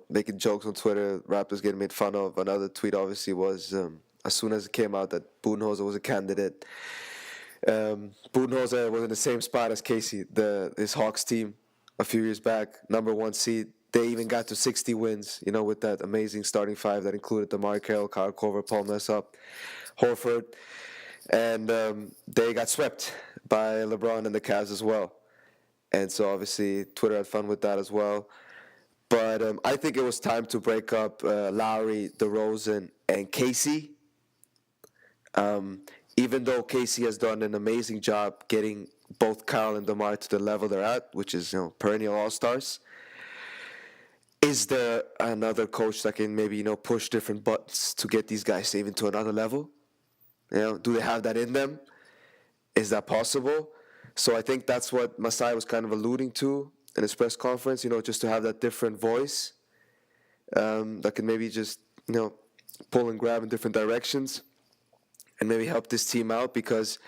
making jokes on Twitter, Raptors getting made fun of. Another tweet obviously was, as soon as it came out that Budenholzer was a candidate, Budenholzer was in the same spot as Casey, his Hawks team a few years back, number 1 seed. They even got to 60 wins, with that amazing starting five that included DeMar Carroll, Kyle Korver, Paul Millsap, Horford. And they got swept by LeBron and the Cavs as well. And so obviously Twitter had fun with that as well. But I think it was time to break up Lowry, DeRozan, and Casey. Even though Casey has done an amazing job getting both Kyle and DeMar to the level they're at, which is perennial all-stars, is there another coach that can maybe push different buttons to get these guys even to another level? Do they have that in them? Is that possible? So I think that's what Masai was kind of alluding to in his press conference, just to have that different voice that can maybe just, pull and grab in different directions and maybe help this team out, because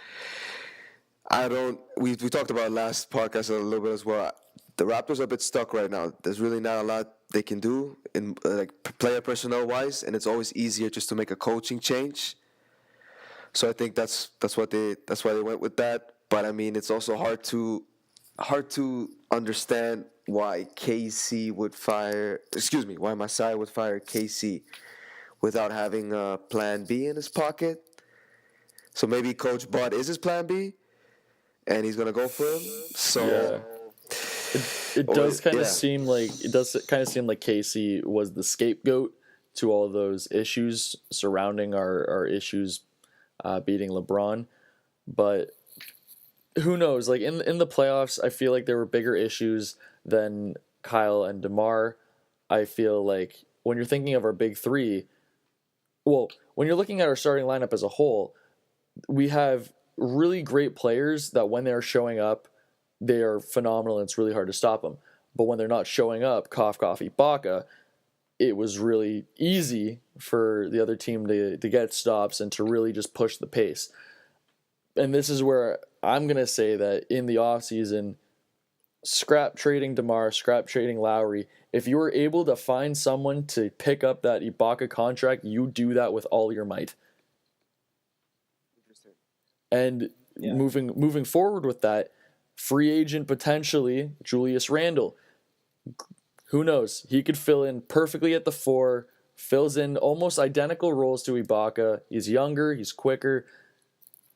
I don't. We talked about last podcast a little bit as well. The Raptors are a bit stuck right now. There's really not a lot they can do in like player personnel wise, and it's always easier just to make a coaching change. So I think that's why they went with that. But I mean, it's also hard to understand why KC would fire. Excuse me, why Masai would fire KC without having a plan B in his pocket. So maybe Coach Bud is his plan B, and he's gonna go for him. Yeah. So It does kind of yeah, seem like Casey was the scapegoat to all those issues surrounding our issues beating LeBron. But who knows? Like in the playoffs, I feel like there were bigger issues than Kyle and DeMar. I feel like when you're thinking of our big three, well, when you're looking at our starting lineup as a whole, we have really great players that when they're showing up, they are phenomenal and it's really hard to stop them. But when they're not showing up, cough, cough, Ibaka, it was really easy for the other team to get stops and to really just push the pace. And this is where I'm going to say that in the offseason, scrap trading DeMar, scrap trading Lowry, if you were able to find someone to pick up that Ibaka contract, you do that with all your might. And moving forward with that, free agent potentially Julius Randle. Who knows? He could fill in perfectly at the 4, fills in almost identical roles to Ibaka. He's younger, he's quicker.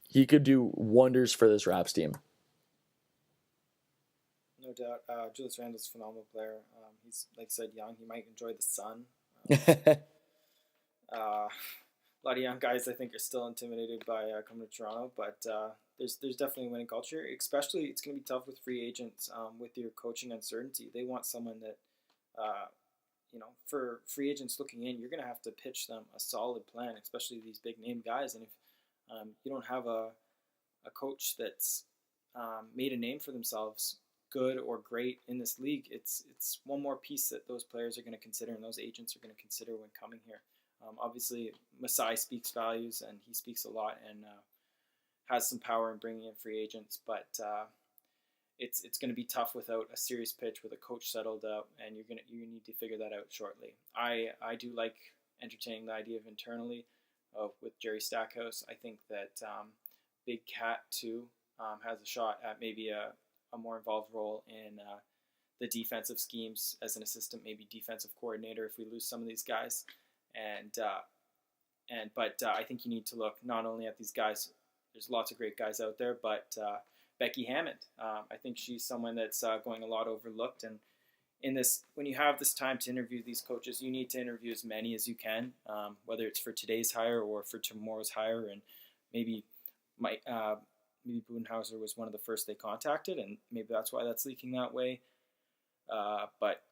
He could do wonders for this Raps team. No doubt. Julius Randle's a phenomenal player. He's, like I said, young. He might enjoy the sun. A lot of young guys, I think, are still intimidated by coming to Toronto, but there's definitely a winning culture. Especially, it's going to be tough with free agents with your coaching uncertainty. They want someone that, for free agents looking in, you're going to have to pitch them a solid plan, especially these big name guys. And if you don't have a coach that's made a name for themselves, good or great in this league, it's one more piece that those players are going to consider and those agents are going to consider when coming here. Obviously, Masai speaks values and he speaks a lot and has some power in bringing in free agents, but it's going to be tough without a serious pitch with a coach settled up, and you need to figure that out shortly. I do like entertaining the idea of internally with Jerry Stackhouse. I think that Big Cat too has a shot at maybe a more involved role in the defensive schemes as an assistant, maybe defensive coordinator if we lose some of these guys. But I think you need to look not only at these guys. There's lots of great guys out there, but Becky Hammond. I think she's someone that's going a lot overlooked. And in this, when you have this time to interview these coaches, you need to interview as many as you can, whether it's for today's hire or for tomorrow's hire. And maybe maybe Budenhauser was one of the first they contacted, and maybe that's why that's leaking that way. But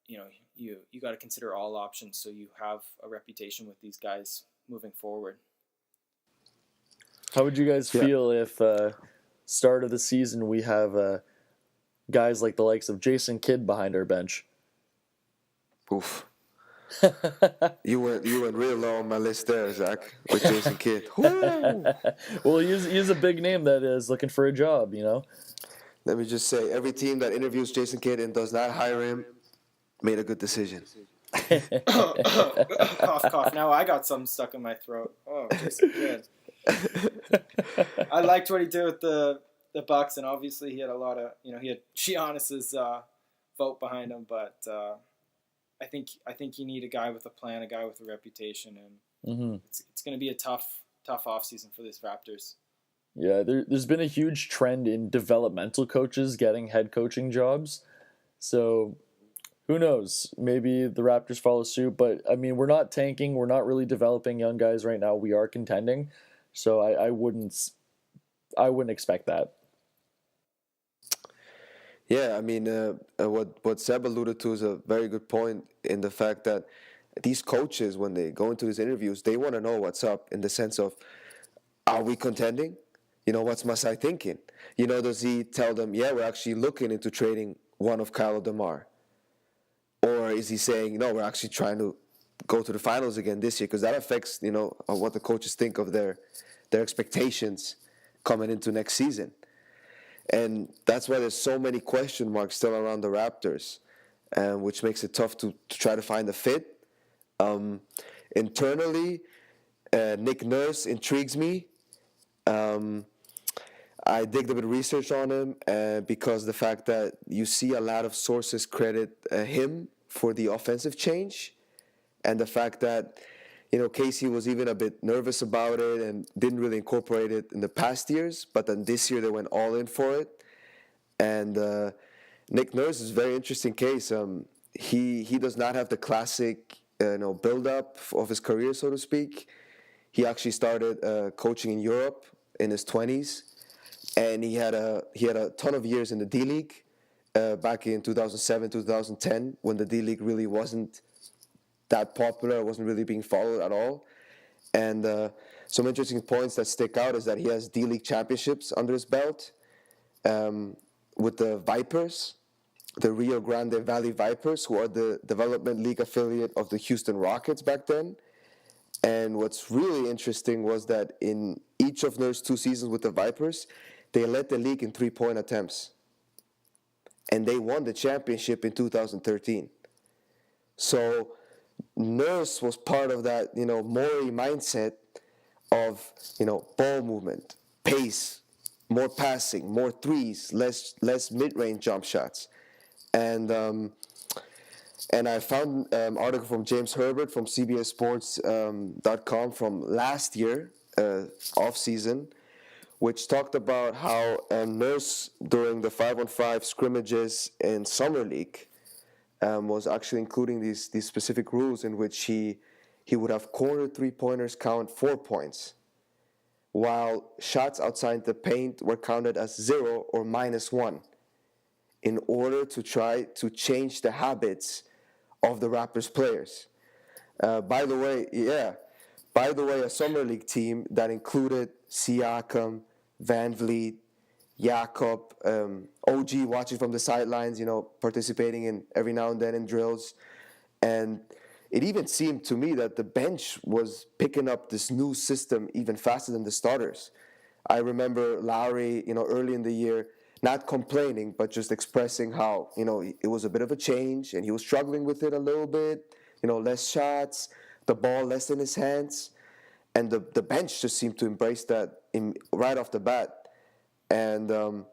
you got to consider all options so you have a reputation with these guys moving forward. How would you guys feel if start of the season we have guys like the likes of Jason Kidd behind our bench? Oof. You went real low on my list there, Zach, with Jason Kidd. Well, he's a big name that is looking for a job, Let me just say, every team that interviews Jason Kidd and does not hire him made a good decision. Cough, cough. Now I got something stuck in my throat. Oh, Jason Kidd. I liked what he did with the Bucks, and obviously he had a lot of, he had Giannis's vote behind him, but I think you need a guy with a plan, a guy with a reputation, and it's going to be a tough offseason for these Raptors. Yeah, there's been a huge trend in developmental coaches getting head coaching jobs. So who knows? Maybe the Raptors follow suit. But, I mean, we're not tanking. We're not really developing young guys right now. We are contending. So I wouldn't expect that. Yeah, I mean, what Seb alluded to is a very good point in the fact that these coaches, when they go into these interviews, they want to know what's up in the sense of, are we contending? What's Masai thinking? Does he tell them, yeah, we're actually looking into trading one of Kyle or DeMar? Or is he saying, no, we're actually trying to go to the finals again this year? Because that affects, what the coaches think of their expectations coming into next season. And that's why there's so many question marks still around the Raptors, which makes it tough to try to find a fit. Internally, Nick Nurse intrigues me. I did a bit of research on him because the fact that you see a lot of sources credit him for the offensive change, and the fact that Casey was even a bit nervous about it and didn't really incorporate it in the past years, but then this year they went all in for it. And Nick Nurse is a very interesting case. He does not have the classic build up of his career, so to speak. He actually started coaching in Europe in his 20s, and he had a ton of years in the D League back in 2007, 2010, when the D League really wasn't that popular. It wasn't really being followed at all. And some interesting points that stick out is that he has D League championships under his belt with the Vipers, the Rio Grande Valley Vipers, who are the development league affiliate of the Houston Rockets back then. And what's really interesting was that in each of Nurse's 2 seasons with the Vipers, they led the league in three-point attempts. And they won the championship in 2013. So Nurse was part of that, Morey mindset of, ball movement, pace, more passing, more threes, less mid-range jump shots. And I found an article from James Herbert from CBSSports.com from last year, off-season, which talked about how Nurse, during the 5-on-5 scrimmages in Summer League, was actually including these specific rules in which he would have corner three-pointers count 4 points, while shots outside the paint were counted as 0 or -1, in order to try to change the habits of the Raptors players. By the way, a summer league team that included Siakam, Van Vliet, Jakob, OG watching from the sidelines, participating in every now and then in drills. And it even seemed to me that the bench was picking up this new system even faster than the starters. I remember Lowry, early in the year, not complaining, but just expressing how, it was a bit of a change and he was struggling with it a little bit, less shots, the ball less in his hands. And the bench just seemed to embrace that right off the bat. And the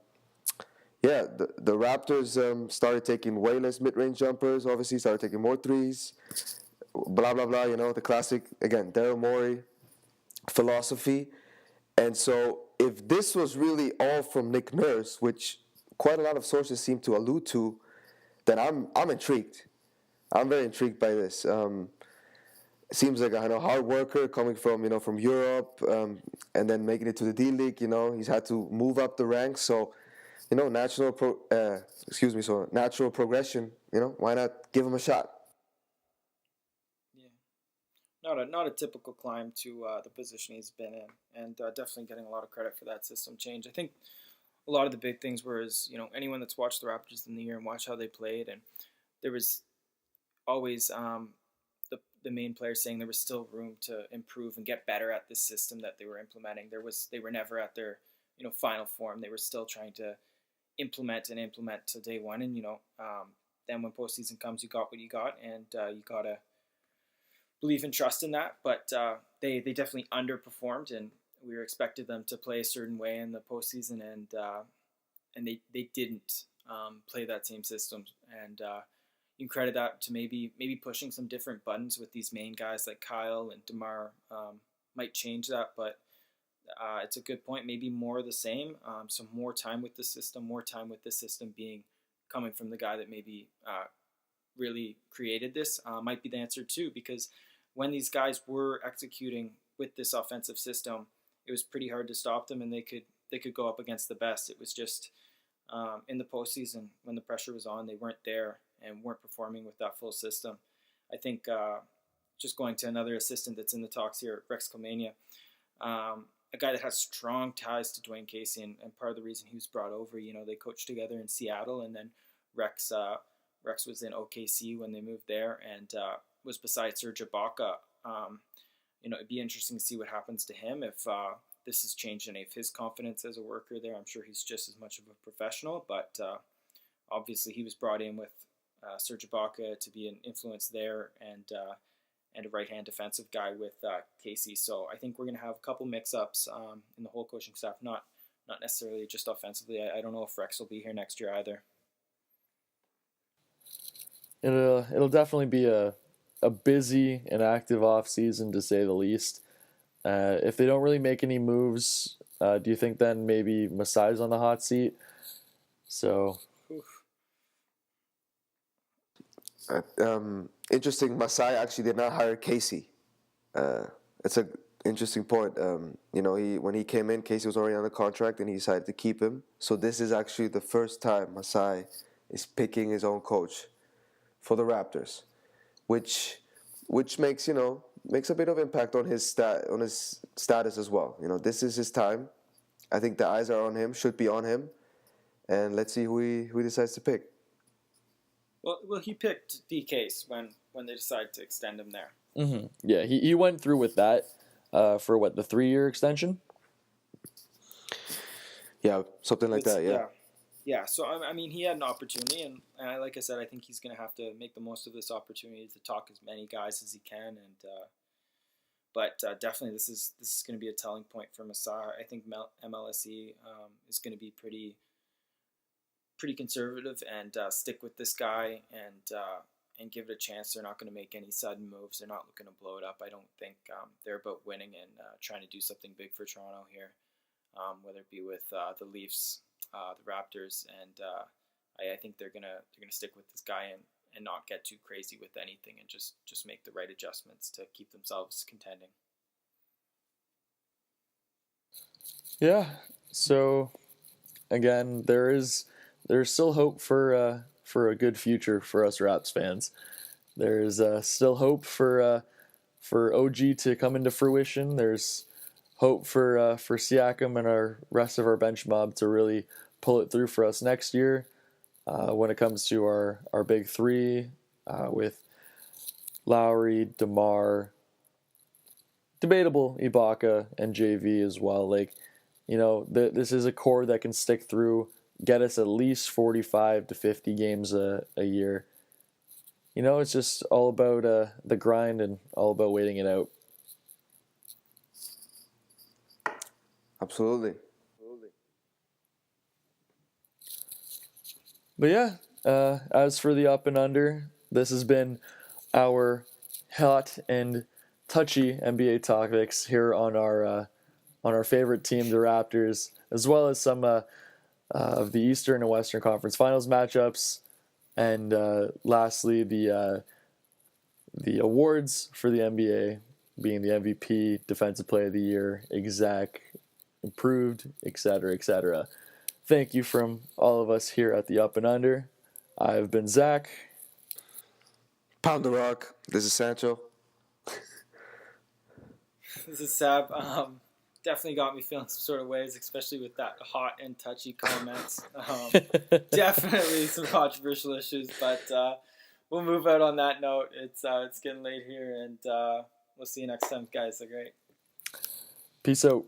Raptors started taking way less mid-range jumpers, obviously, started taking more threes, blah, blah, blah, the classic, again, Daryl Morey philosophy. And so if this was really all from Nick Nurse, which quite a lot of sources seem to allude to, then I'm intrigued. I'm very intrigued by this. Seems like a hard worker coming from Europe, and then making it to the D League. He's had to move up the ranks. So, natural progression. Why not give him a shot? Not a typical climb to the position he's been in, and definitely getting a lot of credit for that system change. I think a lot of the big things were anyone that's watched the Raptors in the year and watched how they played, and there was always the main players saying there was still room to improve and get better at this system that they were implementing. They were never at their final form. They were still trying to implement to day one, and then when postseason comes, you got what you got, and you gotta believe and trust in that. But they definitely underperformed, and we were expected them to play a certain way in the postseason, and they didn't play that same system. And you can credit that to maybe pushing some different buttons with these main guys like Kyle and DeMar might change that, but it's a good point. Maybe more of the same. So more time with the system being coming from the guy that maybe really created this might be the answer too, because when these guys were executing with this offensive system, it was pretty hard to stop them, and they could go up against the best. It was just in the postseason when the pressure was on, they weren't there and weren't performing with that full system. I think just going to another assistant that's in the talks here, Rex Komania, a guy that has strong ties to Dwayne Casey, and part of the reason he was brought over, they coached together in Seattle, and then Rex was in OKC when they moved there, and was beside Serge Ibaka. It'd be interesting to see what happens to him if this has changed any of his confidence as a worker there. I'm sure he's just as much of a professional, but obviously he was brought in with Serge Ibaka to be an influence there, and a right-hand defensive guy with Casey. So I think we're going to have a couple mix-ups in the whole coaching staff, not necessarily just offensively. I don't know if Rex will be here next year either. It'll definitely be a busy and active off season, to say the least. If they don't really make any moves, do you think then maybe Masai's on the hot seat? So, interesting. Masai actually did not hire Casey. It's an interesting point. When he came in, Casey was already on the contract, and he decided to keep him. So this is actually the first time Masai is picking his own coach for the Raptors, which makes a bit of impact on his status as well. This is his time. I think the eyes are on him, should be on him, and let's see who he decides to pick. Well, he picked DK's when they decided to extend him there. Mm-hmm. Yeah, he went through with that for the 3-year extension? Yeah, something like that, yeah. Yeah, so I mean, he had an opportunity, and like I said, I think he's going to have to make the most of this opportunity to talk as many guys as he can, but definitely this is going to be a telling point for Masai. I think MLSE is going to be pretty conservative and stick with this guy and give it a chance. They're not going to make any sudden moves. They're not looking to blow it up. I don't think they're about winning and trying to do something big for Toronto here, whether it be with the Leafs, the Raptors, and I think they're gonna stick with this guy and not get too crazy with anything and just make the right adjustments to keep themselves contending. Yeah. So again, there's still hope for a good future for us Raps fans. There's still hope for OG to come into fruition. There's hope for Siakam and our rest of our bench mob to really pull it through for us next year. When it comes to our big three with Lowry, DeMar, debatable Ibaka, and JV as well. This is a core that can stick through, get us at least 45 to 50 games a year. It's just all about the grind and all about waiting it out. Absolutely. But yeah, as for the up and under, this has been our hot and touchy NBA topics here on our favorite team, the Raptors, as well as some of the Eastern and Western Conference Finals matchups, and lastly the awards for the NBA, being the MVP, Defensive Player of the Year, Exec, Improved, etc., etc. Thank you from all of us here at the Up and Under. I've been Zach. Pound the rock. This is Sancho. This is Sab. Definitely got me feeling some sort of ways, especially with that hot and touchy comments. Definitely some controversial issues, but we'll move out on that note. It's getting late here, and we'll see you next time, guys. They're great. Peace out.